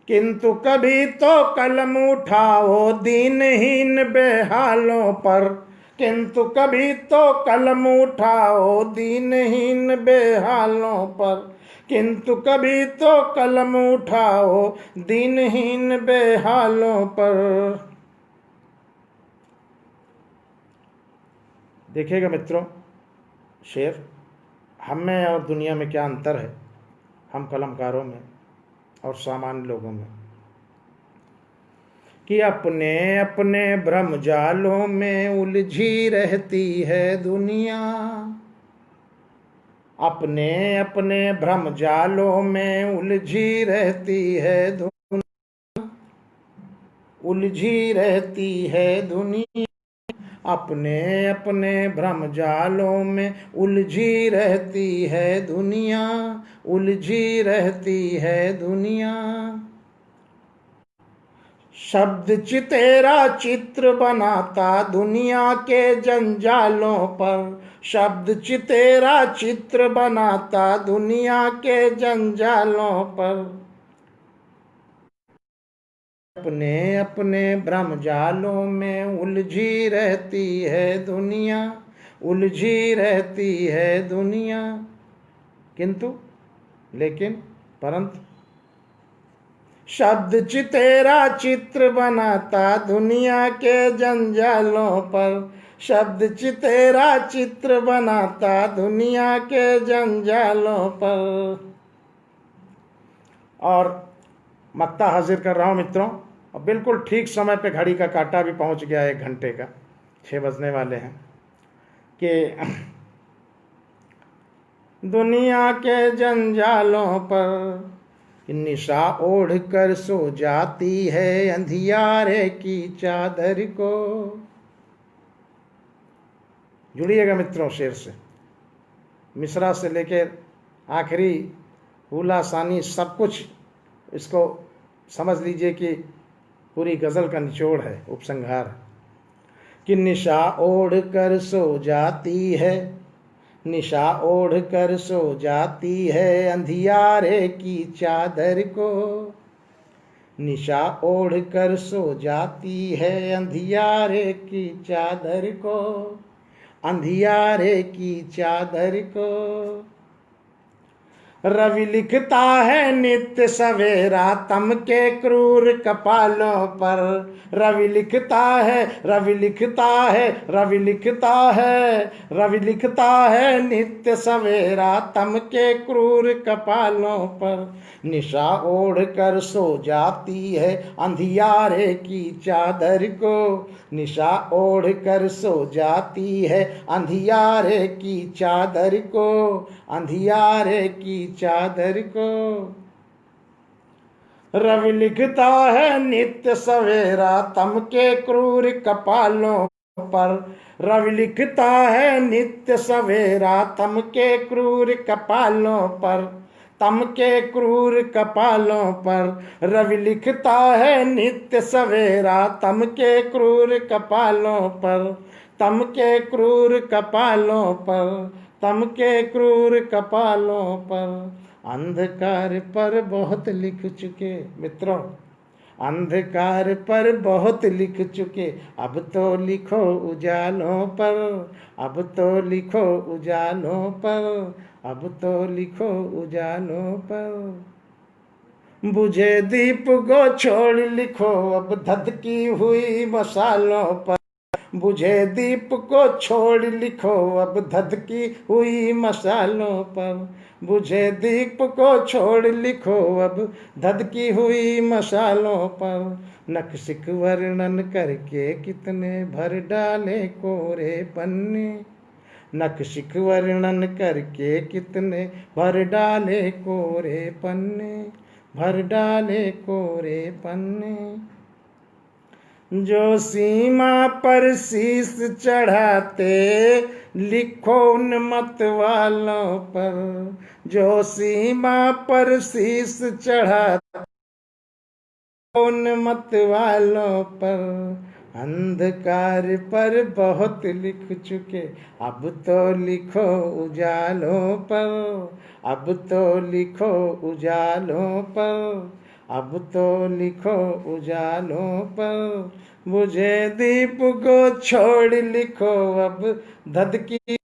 [SPEAKER 1] किंतु कभी तो कलम उठाओ दीनहीन बेहालों पर। किंतु कभी तो कलम उठाओ दीनहीन बेहालों पर। किंतु कभी तो कलम उठाओ दीनहीन बेहालों पर। देखिएगा मित्रों शेर, हम में और दुनिया में क्या अंतर है, हम कलमकारों में और सामान्य लोगों में, कि अपने अपने भ्रम जालों में उलझी रहती है दुनिया। अपने अपने भ्रम जालों में उलझी रहती है दुनिया। उलझी रहती है दुनिया। अपने अपने भ्रम जालों में उलझी रहती है दुनिया। उलझी रहती है दुनिया। शब्द तेरा चित्र बनाता दुनिया के जंजालों पर। शब्द तेरा चित्र बनाता दुनिया के जंजालों पर। अपने अपने भ्रम जालों में उलझी रहती है दुनिया। उलझी रहती है दुनिया। किंतु लेकिन परंतु शब्द तेरा चित्र बनाता दुनिया के जंजालों पर। शब्द तेरा चित्र बनाता दुनिया के जंजालों पर। और मक्ता हाजिर कर रहा हूँ मित्रों, और बिल्कुल ठीक समय पे घड़ी का कांटा भी पहुँच गया 1 घंटे का, 6 बजने वाले हैं, कि दुनिया के जंजालों पर निशा ओढ़ कर सो जाती है अंधियारे की चादर को। जुड़िएगा मित्रों शेर से, मिसरा से लेकर आखिरी हुला सानी सब कुछ इसको समझ लीजिए कि पूरी गज़ल का निचोड़ है, उपसंहार। कि निशा ओढ़ कर सो जाती है, निशा ओढ़ कर सो जाती है अंधियारे की चादर को। निशा ओढ़ कर सो जाती है अंधियारे की चादर को। अंधियारे की चादर को। रवि लिखता है नित्य सवेरा तम के क्रूर कपालों पर। रवि लिखता है, रवि लिखता है, रवि लिखता है, रवि लिखता है नित्य सवेरा तम के क्रूर कपालों पर। निशा ओढ़ कर सो जाती है अंधियारे की चादर को। निशा ओढ़ कर सो जाती है अंधियारे की चादर को। अंधियारे की चादर को। रवि लिखता है नित्य सवेरा तम के क्रूर कपालों पर। रवि लिखता है नित्य सवेरा तम के क्रूर कपालों पर। तम के क्रूर कपालों पर रवि लिखता है नित्य सवेरा तम के क्रूर कपालों पर। तम के क्रूर कपालों पर। तम के क्रूर कपालों पर। अंधकार पर बहुत लिख चुके मित्रों, अंधकार पर बहुत लिख चुके, अब तो लिखो उजालों पर। अब तो लिखो उजालों पर। अब तो लिखो उजालों पर। बुझे दीप को छोड़ लिखो अब धधकी हुई मसालों पर। बुझे दीप को छोड़ लिखो अब धधकी हुई मसालों पर। बुझे दीप को छोड़ लिखो अब धधकी हुई मसालों पर। नक्शिक वर्णन करके कितने भर डाले कोरे पन्ने। नक्शिक वर्णन करके कितने भर डाले कोरे पन्ने। भर डाले कोरे पन्ने। जो सीमा पर शीश चढ़ाते लिखो उन मत वालों पर। जो सीमा पर शीश चढ़ाते उन मत वालों पर। अंधकार पर बहुत लिख चुके, अब तो लिखो उजालों पर। अब तो लिखो उजालों पर। अब तो लिखो उजालों पर। बुझे दीप को छोड़ लिखो अब धधकी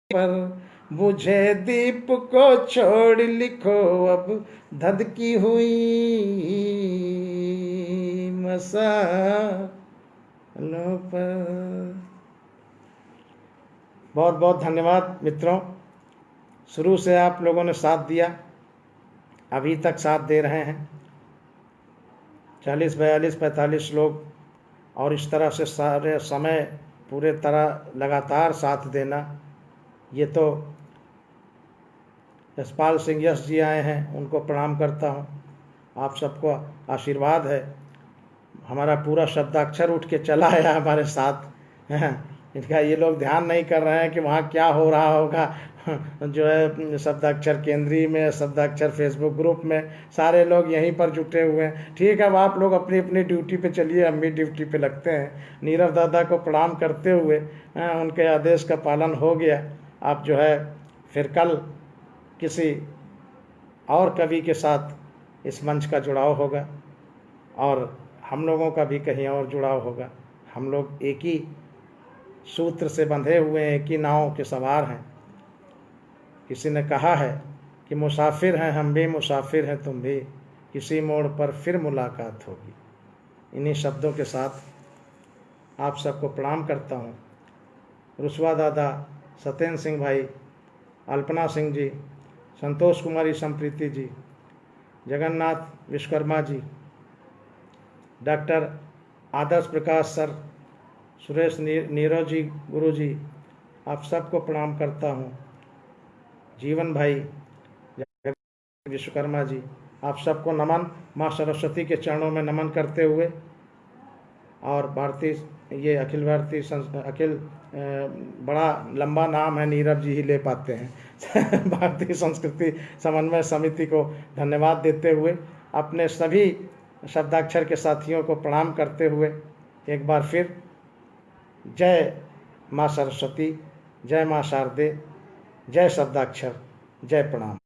[SPEAKER 1] पर। बुझे दीप को छोड़ लिखो अब धधकी हुई मसालों पर। बहुत बहुत धन्यवाद मित्रों, शुरू से आप लोगों ने साथ दिया, अभी तक साथ दे रहे हैं 40, 42, 45 लोग, और इस तरह से सारे समय पूरे तरह लगातार साथ देना। ये तो यशपाल सिंह यश जी आए हैं, उनको प्रणाम करता हूँ। आप सबको आशीर्वाद है। हमारा पूरा शब्दाक्षर उठ के चला आया हमारे साथ। इनका ये लोग ध्यान नहीं कर रहे हैं कि वहाँ क्या हो रहा होगा। जो है शब्दाक्षर केंद्रीय में, शब्दाक्षर फेसबुक ग्रुप में, सारे लोग यहीं पर जुटे हुए हैं। ठीक है, अब आप लोग अपनी अपनी ड्यूटी पे चलिए, हम भी ड्यूटी पे लगते हैं। नीरव दादा को प्रणाम करते हुए उनके आदेश का पालन हो गया। आप जो है फिर कल किसी और कवि के साथ इस मंच का जुड़ाव होगा, और हम लोगों का भी कहीं और जुड़ाव होगा। हम लोग एक ही सूत्र से बंधे हुए हैं, एक ही नाव के सवार हैं। किसी ने कहा है कि मुसाफिर हैं हम भी, मुसाफिर हैं तुम भी, किसी मोड़ पर फिर मुलाकात होगी। इन्हीं शब्दों के साथ आप सबको प्रणाम करता हूँ। रुस्वा दादा, सत्येंद्र सिंह भाई, अल्पना सिंह जी, संतोष कुमारी संप्रीति जी, जगन्नाथ विश्वकर्मा जी, डॉक्टर आदर्श प्रकाश सर, सुरेश नीरव जी, गुरु जी, आप सबको प्रणाम करता हूँ। जीवन भाई, विश्वकर्मा जी, आप सबको नमन। माँ सरस्वती के चरणों में नमन करते हुए, और भारतीय ये अखिल भारतीय अखिल बड़ा लंबा नाम है, नीरव जी ही ले पाते हैं। भारतीय संस्कृति समन्वय समिति को धन्यवाद देते हुए, अपने सभी शब्दाक्षर के साथियों को प्रणाम करते हुए, एक बार फिर जय माँ सरस्वती, जय माँ शारदे, जय शब्दाक्षर, जय प्रणाम।